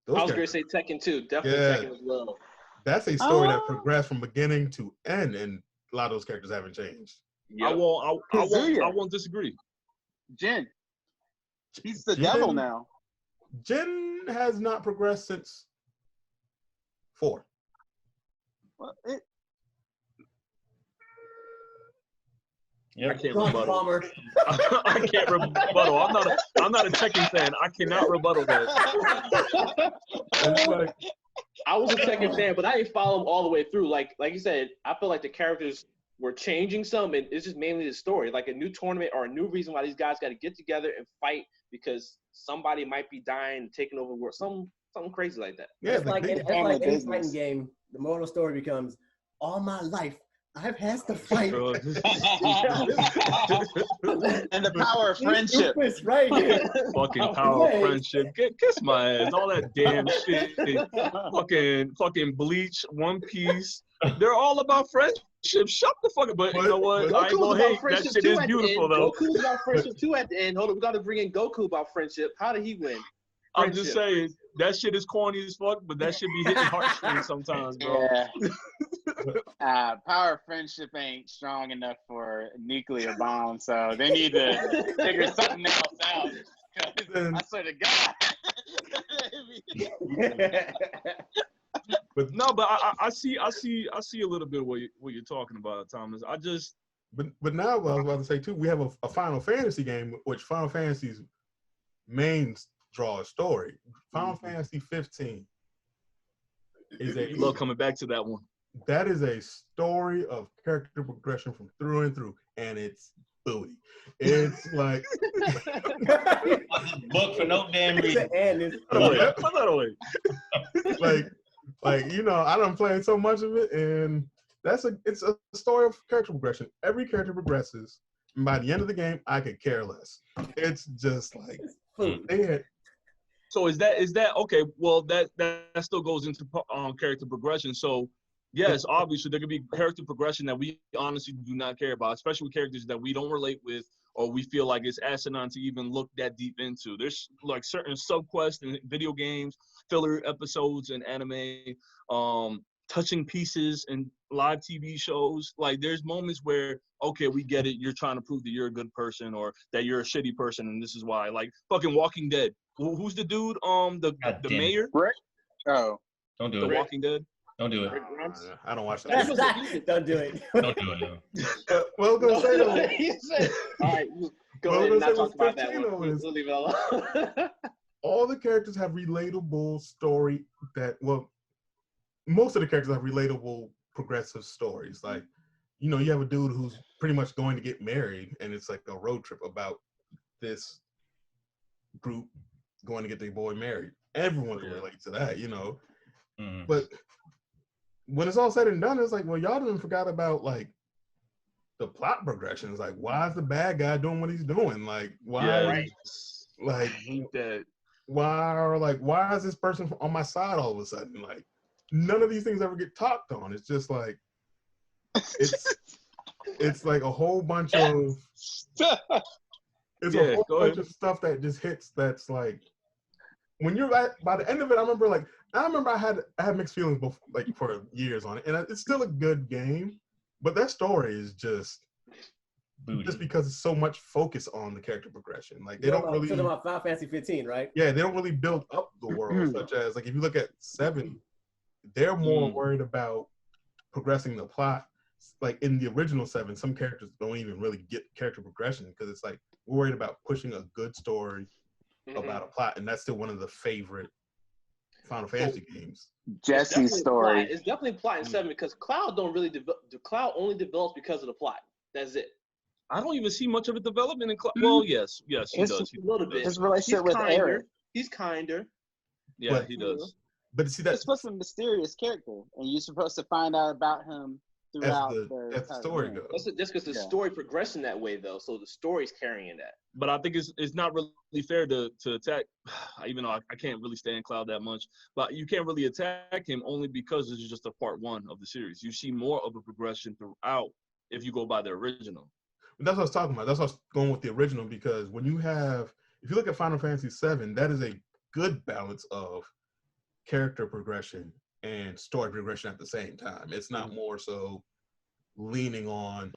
I was going to say Tekken too. Definitely Tekken as well. That's a story that progressed from beginning to end, and a lot of those characters haven't changed. Yep. I won't disagree. Jin. He's the devil now. Jin has not progressed since 4. Well, I can't rebuttal. I can't rebuttal. I'm not a Tekken fan. I cannot rebuttal that. I was a Tekken fan, but I didn't follow them all the way through. Like you said, I feel like the characters were changing some, and it's just mainly the story, like a new tournament or a new reason why these guys got to get together and fight because somebody might be dying and taking over the world. Something crazy like that. Yeah, it's like any fighting game. The moral story becomes, all my life I've had to fight. And the power of friendship. Right here. Fucking power of friendship. Kiss my ass. All that damn shit. Fucking Bleach, One Piece. They're all about friendship. Shut the fuck up. But you know what? I ain't gonna hate. That shit is beautiful though. Goku's about friendship too at the end. Hold on, we gotta bring in Goku about friendship. How did he win? I'm just saying, that shit is corny as fuck, but that shit be hitting heartstrings sometimes, bro. Yeah. Power of friendship ain't strong enough for nuclear bomb, so they need to figure something else out. I swear to God. But no, but I see a little bit of what you're talking about, Thomas. But now what I was about to say too, we have a Final Fantasy game, which Final Fantasy's main draw a story. Final Fantasy 15 is love coming back to that one. That is a story of character progression from through and through, and it's booty. It's like book for no damn reason. Like you know, I done played so much of it, and it's a story of character progression. Every character progresses, and by the end of the game, I could care less. It's just like So is that okay? Well, that still goes into character progression. So yes, obviously there could be character progression that we honestly do not care about, especially with characters that we don't relate with or we feel like it's asinine to even look that deep into. There's like certain subquests in video games, filler episodes in anime, touching pieces in live TV shows. Like there's moments where, okay, we get it. You're trying to prove that you're a good person or that you're a shitty person, and this is why. Like fucking Walking Dead. Who's the dude? The mayor. Rick. Oh, don't do it. The Walking Dead. Don't do it. I don't watch that. Don't do it. Don't do it. No. Well, I'm gonna say though. All right, go ahead and not talk about that one. We'll leave it alone. All the characters have relatable story most of the characters have relatable progressive stories. Like, you know, you have a dude who's pretty much going to get married, and it's like a road trip about this group going to get their boy married. Everyone can relate to that, you know. Mm-hmm. But when it's all said and done, it's like, well, y'all done forgot about like the plot progressions. Like, why is the bad guy doing what he's doing? Like, why? Like, why is this person on my side all of a sudden? Like, none of these things ever get talked on. It's just like it's like a whole bunch of bunch of stuff that just hits. That's like when you're by the end of it, I remember I had mixed feelings for years on it, and it's still a good game, but that story is just because it's so much focus on the character progression. Like they don't really about Final Fantasy 15, right? Yeah, they don't really build up the world, such as like if you look at 7, they're more worried about progressing the plot. Like in the original 7, some characters don't even really get character progression because it's like we're worried about pushing a good story about a plot, and that's still one of the favorite Final Fantasy games. Jesse's story. It's definitely plot in 7 because Cloud don't really develop. Cloud only develops because of the plot. That's it. I don't even see much of a development in Cloud. Well, yes, he does. A little bit. His relationship with Eric. He's kinder. Yeah, he does. But see, that's supposed to be a mysterious character, and you're supposed to find out about him throughout as the story goes. That's because the story progressing that way though, so the story's carrying that. But I think it's not really fair to attack, even though I can't really stand Cloud that much. But you can't really attack him only because this is just a part one of the series. You see more of a progression throughout if you go by the original. That's what I was talking about. That's why I was going with the original, because when you have, if you look at Final Fantasy VII, that is a good balance of character progression and story progression at the same time. It's not more so leaning on,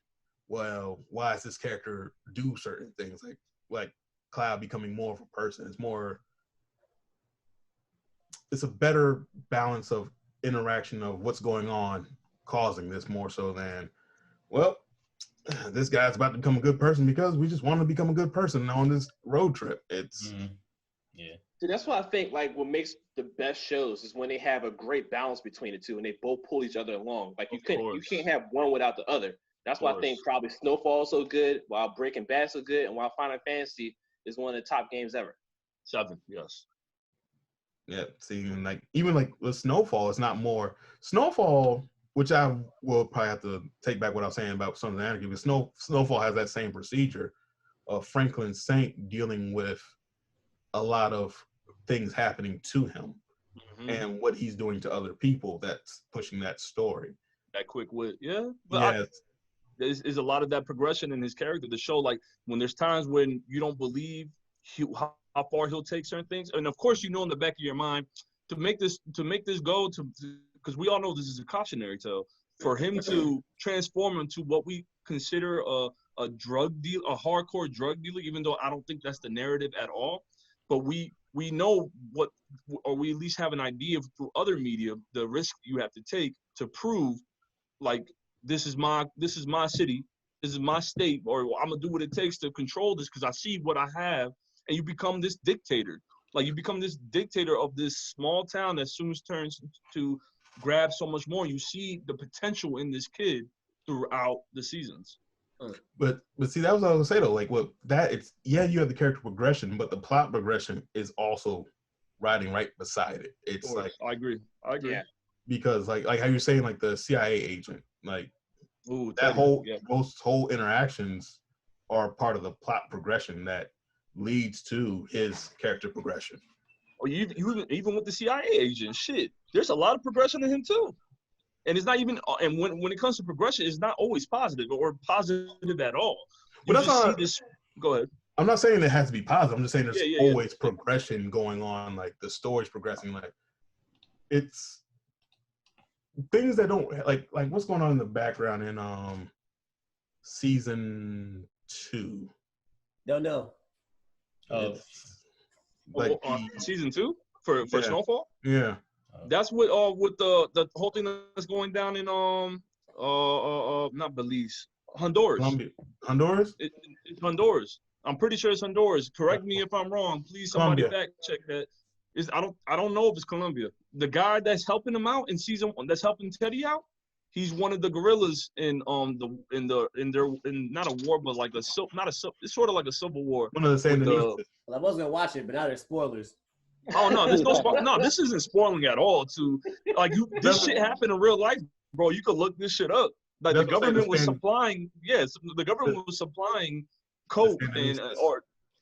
well, why does this character do certain things, like Cloud becoming more of a person. It's a better balance of interaction of what's going on causing this, more so than, well, this guy's about to become a good person because we just want to become a good person on this road trip. It's yeah. So that's why I think like what makes the best shows is when they have a great balance between the two and they both pull each other along. Like you can't have one without the other. That's why I think probably Snowfall is so good, while Breaking Bad so good, and while Final Fantasy is one of the top games ever. 7, yes. Yeah, see, and even with Snowfall, it's not more Snowfall, which I will probably have to take back what I was saying about Sons of Anarchy. But Snowfall has that same procedure of Franklin Saint dealing with a lot of things happening to him and what he's doing to other people that's pushing that story. That quick wit, yeah. But yes. There's a lot of that progression in his character to show, like, when there's times when you don't believe how far he'll take certain things, and of course you know in the back of your mind to make this go to, because we all know this is a cautionary tale, for him to transform into what we consider a drug deal, a hardcore drug dealer, even though I don't think that's the narrative at all. But we know what, or we at least have an idea through other media, the risk you have to take to prove, like, this is my city, this is my state, or I'm gonna do what it takes to control this because I see what I have, and you become this dictator. Like, you become this dictator of this small town that soon turns to grab so much more. You see the potential in this kid throughout the seasons. But see, that was what I was gonna say though. Like, you have the character progression, but the plot progression is also riding right beside it. It's like, I agree. Yeah. Because like how you're saying, like the CIA agent, like those whole interactions are part of the plot progression that leads to his character progression. Or even with the CIA agent, shit, there's a lot of progression in him too. And it's not even, and when it comes to progression, it's not always positive or positive at all. You but just see this. Go ahead. I'm not saying it has to be positive. I'm just saying there's always progression going on. Like the story's progressing. Like it's things that don't like what's going on in the background in season 2. Don't know. Like season 2 for Snowfall. Yeah. That's with the whole thing that's going down in not Belize, Honduras. Honduras? It's Honduras. I'm pretty sure it's Honduras. Correct me if I'm wrong. Please, somebody fact check that. I don't know if it's Colombia. The guy that's helping him out in season 1, that's helping Teddy out, he's one of the guerrillas in not a war, but like it's sort of like a civil war. One of the same. Well, I was gonna watch it, but now there's spoilers. Oh no, this isn't spoiling at all. This shit happened in real life, bro. You could look this shit up. Like the government was supplying, coke and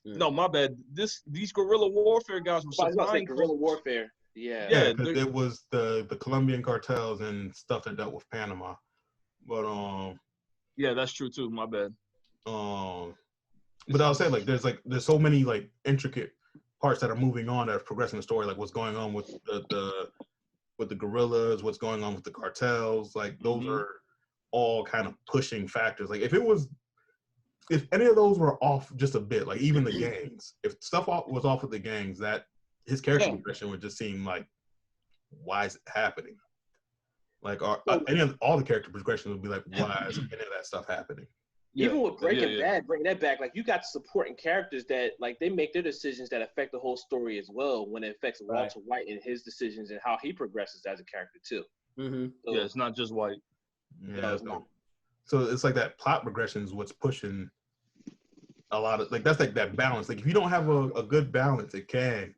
no, my bad. These guerrilla warfare guys were supplying guerrilla warfare. Yeah. Yeah, because it was the Colombian cartels and stuff that dealt with Panama. But yeah, that's true too. My bad. But I'll say there's so many like intricate parts that are moving on that are progressing the story, like what's going on with the guerrillas, what's going on with the cartels, like those are all kind of pushing factors. Like if any of those were off just a bit, like even the gangs, if stuff was off with the gangs, that his character progression would just seem like, why is it happening? Like all the character progression would be like, why is any of that stuff happening? Even with Breaking Bad, bringing that back, like you got supporting characters that like they make their decisions that affect the whole story as well when it affects Walter White and his decisions and how he progresses as a character too. So, it's not just White. Yeah, so it's like that plot progression is what's pushing a lot of, like that's like that balance. Like if you don't have a good balance, it can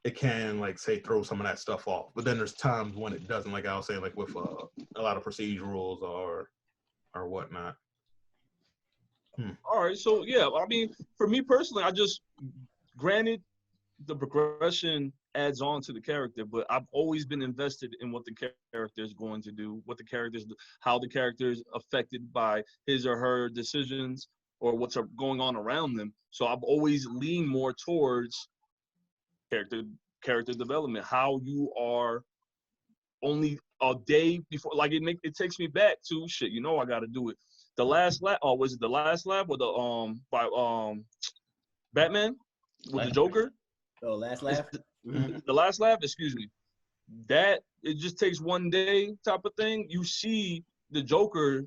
it can like say throw some of that stuff off. But then there's times when it doesn't, like I was saying, like with a lot of procedurals or whatnot. All right, so yeah, I mean, for me personally, granted, the progression adds on to the character, but I've always been invested in what the character is going to do, how the character is affected by his or her decisions or what's going on around them. So I've always leaned more towards character development, how you are only a day before, like it takes me back to shit. You know, I got to do it. The Last Lab, or was it The Last Lab or by Batman with the Joker? Oh, Last Laugh. The Last Lab, excuse me. That it just takes one day type of thing. You see the Joker's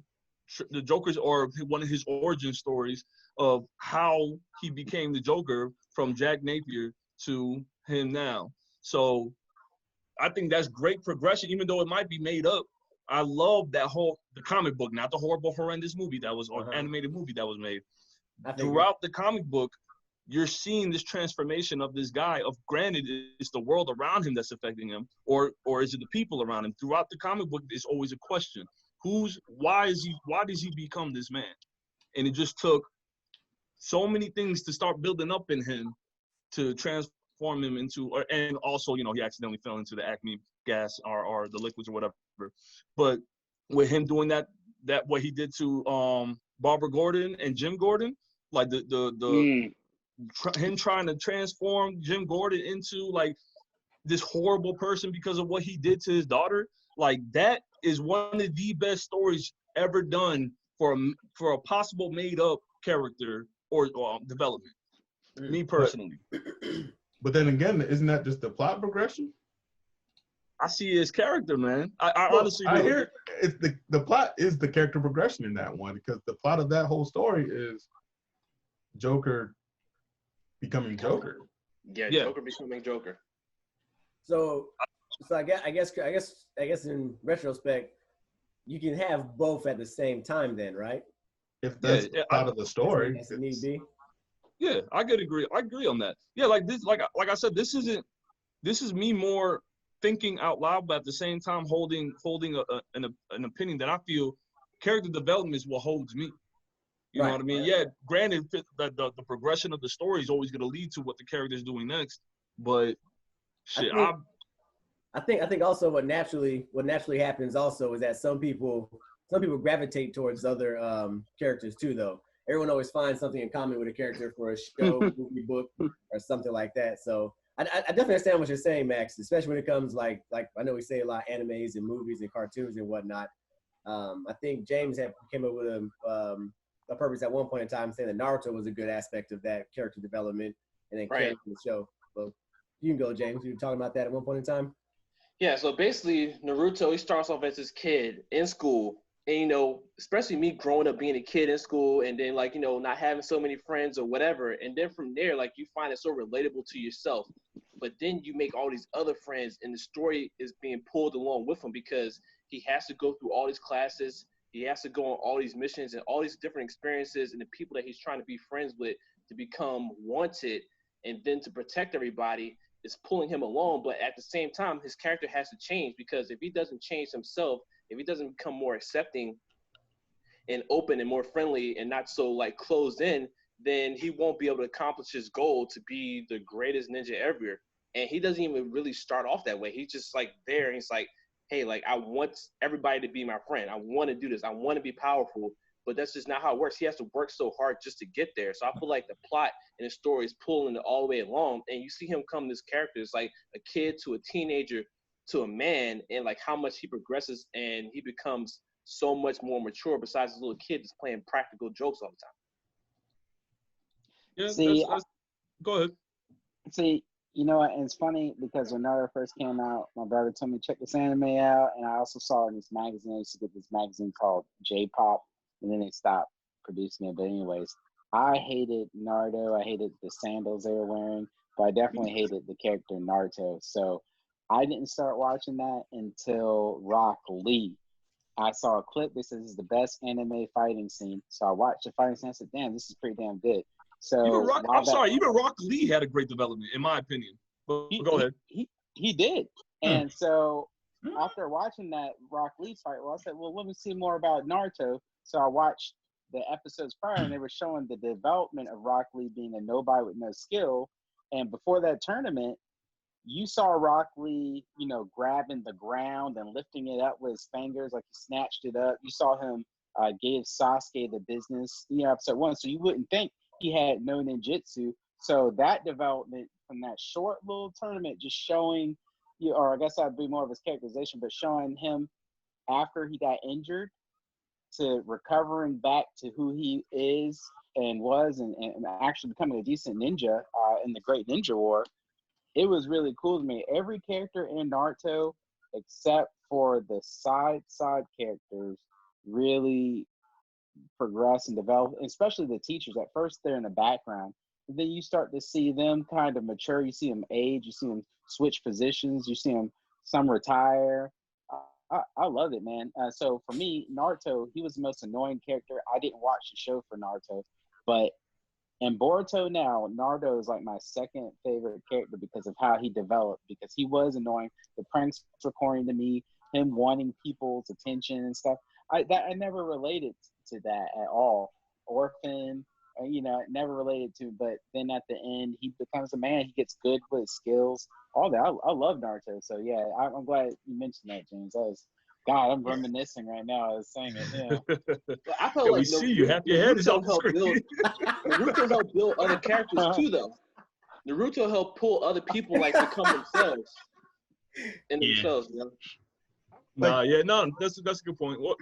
or one of his origin stories of how he became the Joker from Jack Napier to him now. So I think that's great progression, even though it might be made up. I love the comic book, not the horrible, horrendous movie that was, or animated movie that was made. Throughout the comic book, you're seeing this transformation of this guy. Of granted, it's the world around him that's affecting him, or is it the people around him? Throughout the comic book, there's always a question: why does he become this man? And it just took so many things to start building up in him to transform him into, and also, you know, he accidentally fell into the acme gas or the liquids or whatever. But with him doing that what he did to Barbara Gordon and Jim Gordon, like him trying to transform Jim Gordon into like this horrible person because of what he did to his daughter, like that is one of the best stories ever done for a possible made up character or development. Me personally. But then again, isn't that just the plot progression? I see his character, man. I honestly do. I hear the plot is the character progression in that one, because the plot of that whole story is Joker becoming Joker. Yeah, Joker becoming Joker. So I guess in retrospect, you can have both at the same time then, right? If that's part of the story, as need be. Yeah, I could agree. I agree on that. Yeah, like this, like I said, this is me more thinking out loud, but at the same time holding an opinion that I feel character development is what holds me. You know what I mean? Yeah, granted that the progression of the story is always going to lead to what the character is doing next, but shit, I think also what naturally happens also is that some people gravitate towards other characters too, though. Everyone always finds something in common with a character for a show, movie, book, or something like that. So I definitely understand what you're saying, Max, especially when it comes like I know we say a lot of animes and movies and cartoons and whatnot. I think James came up with a purpose at one point in time saying that Naruto was a good aspect of that character development and then carrying the show. So you can go, James. You were talking about that at one point in time? Yeah, so basically Naruto, he starts off as this kid in school. And, you know, especially me growing up being a kid in school and then, like, you know, not having so many friends or whatever. And then from there, like, you find it so relatable to yourself. But then you make all these other friends and the story is being pulled along with him because he has to go through all these classes. He has to go on all these missions and all these different experiences and the people that he's trying to be friends with to become wanted and then to protect everybody is pulling him along. But at the same time, his character has to change because if he doesn't change himself, if he doesn't become more accepting and open and more friendly and not so like closed in, then he won't be able to accomplish his goal to be the greatest ninja ever. And he doesn't even really start off that way. He's just like there and he's like, hey, like I want everybody to be my friend. I want to do this. I want to be powerful. But that's just not how it works. He has to work so hard just to get there. So I feel like the plot and the story is pulling it all the way along. And you see him come this character. It's like a kid to a teenager to a man, and like how much he progresses and he becomes so much more mature besides this little kid that's playing practical jokes all the time. Yeah, go ahead. See, you know what? And it's funny because when Naruto first came out, my brother told me to check this anime out, and I also saw it in this magazine. I used to get this magazine called J-Pop, and then they stopped producing it. But anyways, I hated Naruto. I hated the sandals they were wearing, but I definitely hated the character Naruto. So I didn't start watching that until Rock Lee. I saw a clip that says this is the best anime fighting scene. So I watched the fighting scene and said, damn, this is pretty damn good. So even Rock Lee had a great development, in my opinion. But go ahead. He did. And so after watching that Rock Lee fight, I said, well, let me see more about Naruto. So I watched the episodes prior, and they were showing the development of Rock Lee being a nobody with no skill. And before that tournament, you saw Rock Lee, grabbing the ground and lifting it up with his fingers, like he snatched it up. You saw him give Sasuke the business, episode 1. So you wouldn't think he had no ninjutsu. So that development from that short little tournament, just showing you, or I guess that'd be more of his characterization, but showing him after he got injured to recovering back to who he is and was, and actually becoming a decent ninja in the Great Ninja War. It was really cool to me. Every character in Naruto, except for the side characters, really progress and develop, especially the teachers. At first, they're in the background. And then you start to see them kind of mature. You see them age. You see them switch positions. You see them, some retire. I love it, man. So for me, Naruto, he was the most annoying character. I didn't watch the show for Naruto, but in Boruto now, Naruto is like my second favorite character because of how he developed, because he was annoying. The pranks were corny to me, him wanting people's attention and stuff. I never related to that at all. Orphan, never related to, but then at the end, he becomes a man. He gets good with his skills, all that. I love Naruto. So yeah, I'm glad you mentioned that, James. God, I'm reminiscing right now. I was saying it. Yeah. I felt like see you. Half your head is off the screen. Naruto helped build other characters too, though. Naruto helped pull other people like become themselves. Themselves, that's a good point. What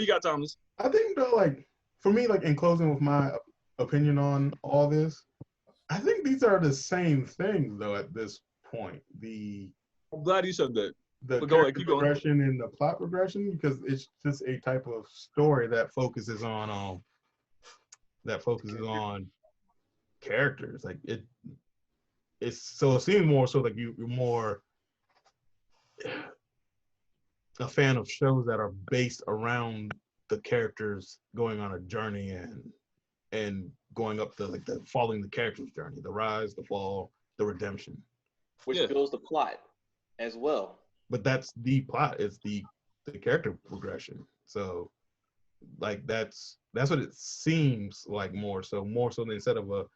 you got, Thomas? I think though, like for me, like in closing with my opinion on all this, I think these are the same things though at this point. I'm glad you said that. The character progression and the plot progression, because it's just a type of story that focuses on characters. Like it seems more so like you're more a fan of shows that are based around the characters going on a journey and going up the following the character's journey, the rise, the fall, the redemption, which builds the plot as well. But that's the plot. It's the character progression. So, like that's what it seems like more so than instead of a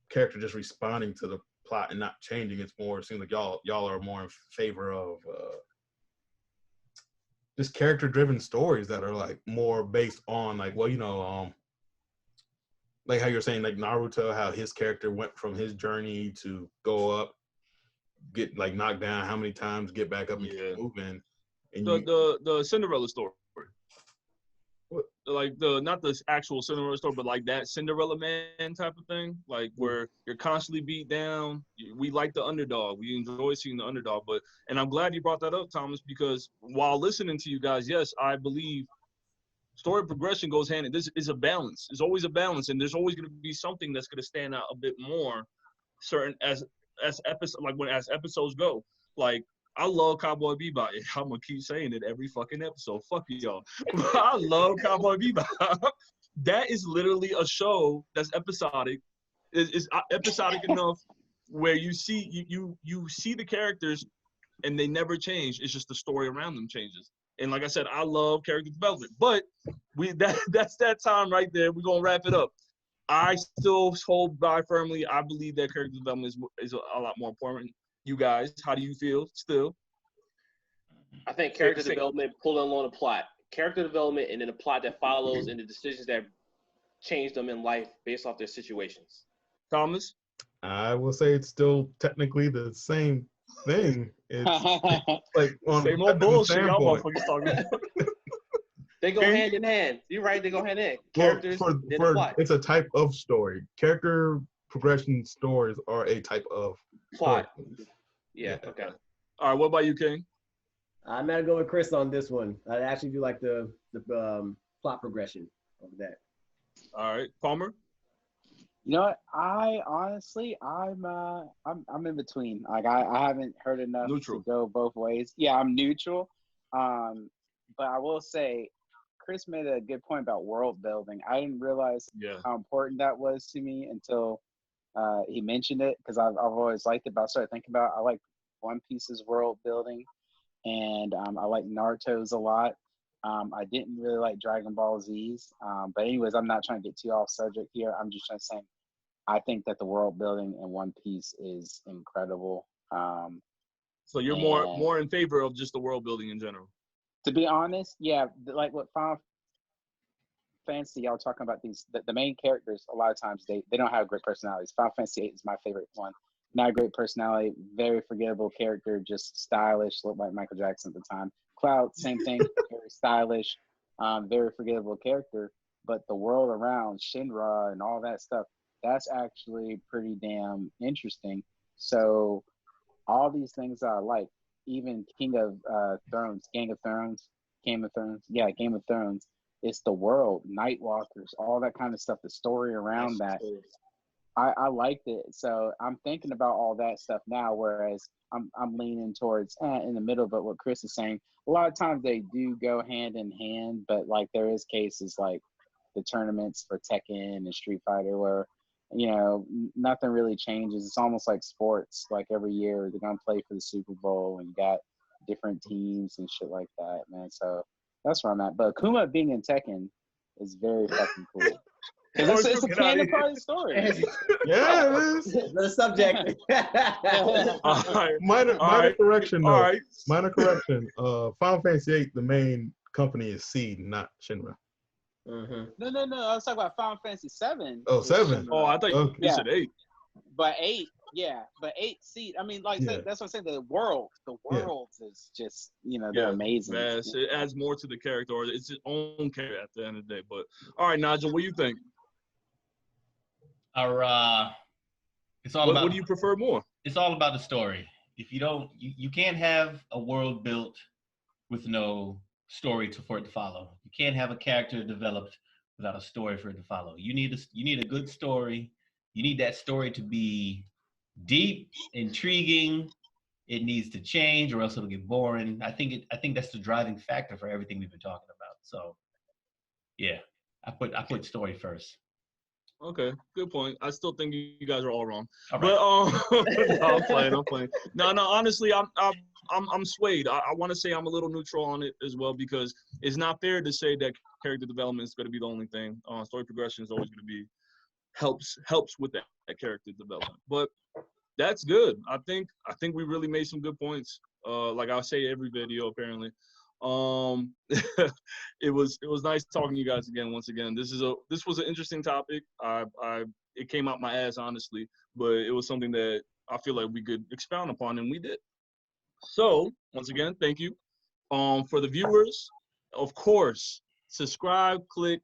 character just responding to the plot and not changing. It's more. It seems like y'all are more in favor of just character-driven stories that are like more based on like like how you're saying like Naruto, how his character went from his journey to go up, get like knocked down how many times, get back up and keep moving. And the Cinderella story. What? Like not the actual Cinderella story, but like that Cinderella Man type of thing, like where you're constantly beat down. We like the underdog. We enjoy seeing the underdog. And I'm glad you brought that up, Thomas, because while listening to you guys, yes, I believe story progression goes hand in. This is a balance. It's always a balance, and there's always going to be something that's going to stand out a bit more, certain as episodes go. Like I love Cowboy Bebop. I'm gonna keep saying it every fucking episode. Fuck y'all. I love Cowboy Bebop. That is literally a show that's episodic. It's episodic enough where you see you see the characters and they never change. It's just the story around them changes. And like I said, I love character development. But that's that time right there. We're gonna wrap it up. I still hold by firmly. I believe that character development is a lot more important. You guys, how do you feel still? I think character development pulled along the plot. Character development and then a plot that follows and the decisions that change them in life based off their situations. Thomas? I will say it's still technically the same thing. It's like on same old bullshit y'all motherfuckers talking about. They go hand in hand. You're right, they go hand in hand. Characters, for plot. It's a type of story. Character progression stories are a type of plot. Yeah, okay. All right, what about you, King? I'm gonna go with Chris on this one. I actually do like the plot progression of that. All right, Palmer. You know what? I honestly, I'm in between. Like I haven't heard enough to go both ways. Yeah, I'm neutral. But I will say, Chris made a good point about world building. I didn't realize how important that was to me until he mentioned it because I've always liked it. But I started thinking about I like One Piece's world building, and I like Naruto's a lot. I didn't really like Dragon Ball Z's. But anyways, I'm not trying to get too off subject here. I'm just trying to say I think that the world building in One Piece is incredible. So you're more in favor of just the world building in general? To be honest, yeah, like what Final Fantasy, y'all talking about the main characters, a lot of times they don't have great personalities. Final Fantasy 8 is my favorite one. Not a great personality, very forgettable character, just stylish, looked like Michael Jackson at the time. Cloud, same thing, very stylish, very forgettable character. But the world around Shinra and all that stuff, that's actually pretty damn interesting. So all these things I like, even Game of Thrones, it's the world, Nightwalkers, all that kind of stuff, the story around that. I liked it. So I'm thinking about all that stuff now, whereas I'm leaning towards in the middle, but what Chris is saying, a lot of times they do go hand in hand, but like there is cases like the tournaments for Tekken and Street Fighter where, you know, nothing really changes. It's almost like sports. Like every year they're gonna play for the Super Bowl and you got different teams and shit like that, man. So that's where I'm at. But Akuma being in Tekken is very fucking cool. It's a canon part of the story. Yeah, it is. The subject. Minor correction, though. All right. Minor correction. Final Fantasy 8, the main company is Seed, not Shinra. Mm-hmm. No. I was talking about Final Fantasy 7. Oh, 7. Oh, I thought you said 8. But 8, yeah. But 8 Seed. I mean, like that's what I'm saying. The worlds is just, you know, they're amazing. Yes, it adds more to the character, or it's its own character at the end of the day. But all right, Nigel, what do you think? It's all about. What do you prefer more? It's all about the story. If you don't, you can't have a world built with no story for it to follow. You can't have a character developed without a story for it to follow. You need a good story. You need that story to be deep, intriguing. It needs to change, or else it'll get boring. I think that's the driving factor for everything we've been talking about. So, yeah, I put story first. Okay, good point. I still think you guys are all wrong. All right. But no, I'm playing. No, honestly, I'm swayed. I want to say I'm a little neutral on it as well because it's not fair to say that character development is going to be the only thing. Story progression is always going to be helps with that character development. But that's good. I think we really made some good points. Like I say every video apparently. It was nice talking to you guys again once again. This was an interesting topic. It came out my ass honestly, but it was something that I feel like we could expound upon, and we did. So once again, thank you. For the viewers, of course, subscribe, click,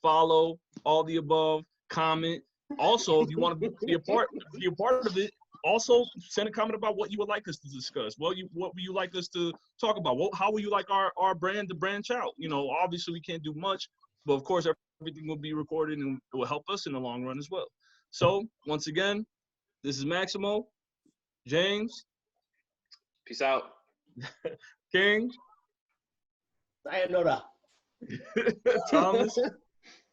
follow, all the above, comment. Also, if you want to be a part of it, also send a comment about what you would like us to discuss. What would you like us to talk about? How would you like our brand to branch out? You know, obviously we can't do much, but of course everything will be recorded and it will help us in the long run as well. So once again, this is Maximo, James. Peace out. King. Sayonara. Thomas.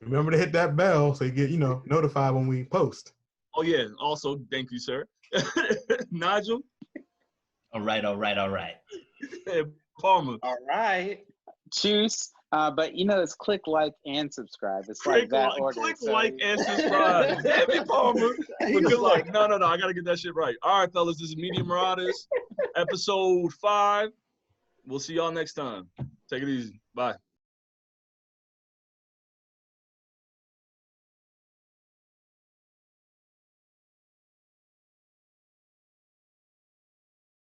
Remember to hit that bell so you get, notified when we post. Oh yeah. Also, thank you, sir. Nigel. All right. Hey, Palmer. All right. Choose. But it's click, like, and subscribe. It's like that order. Click, like, and subscribe. Damn it, Palmer. But good luck. No. I gotta get that shit right. All right, fellas. This is Media Marauders, episode 5. We'll see y'all next time. Take it easy. Bye.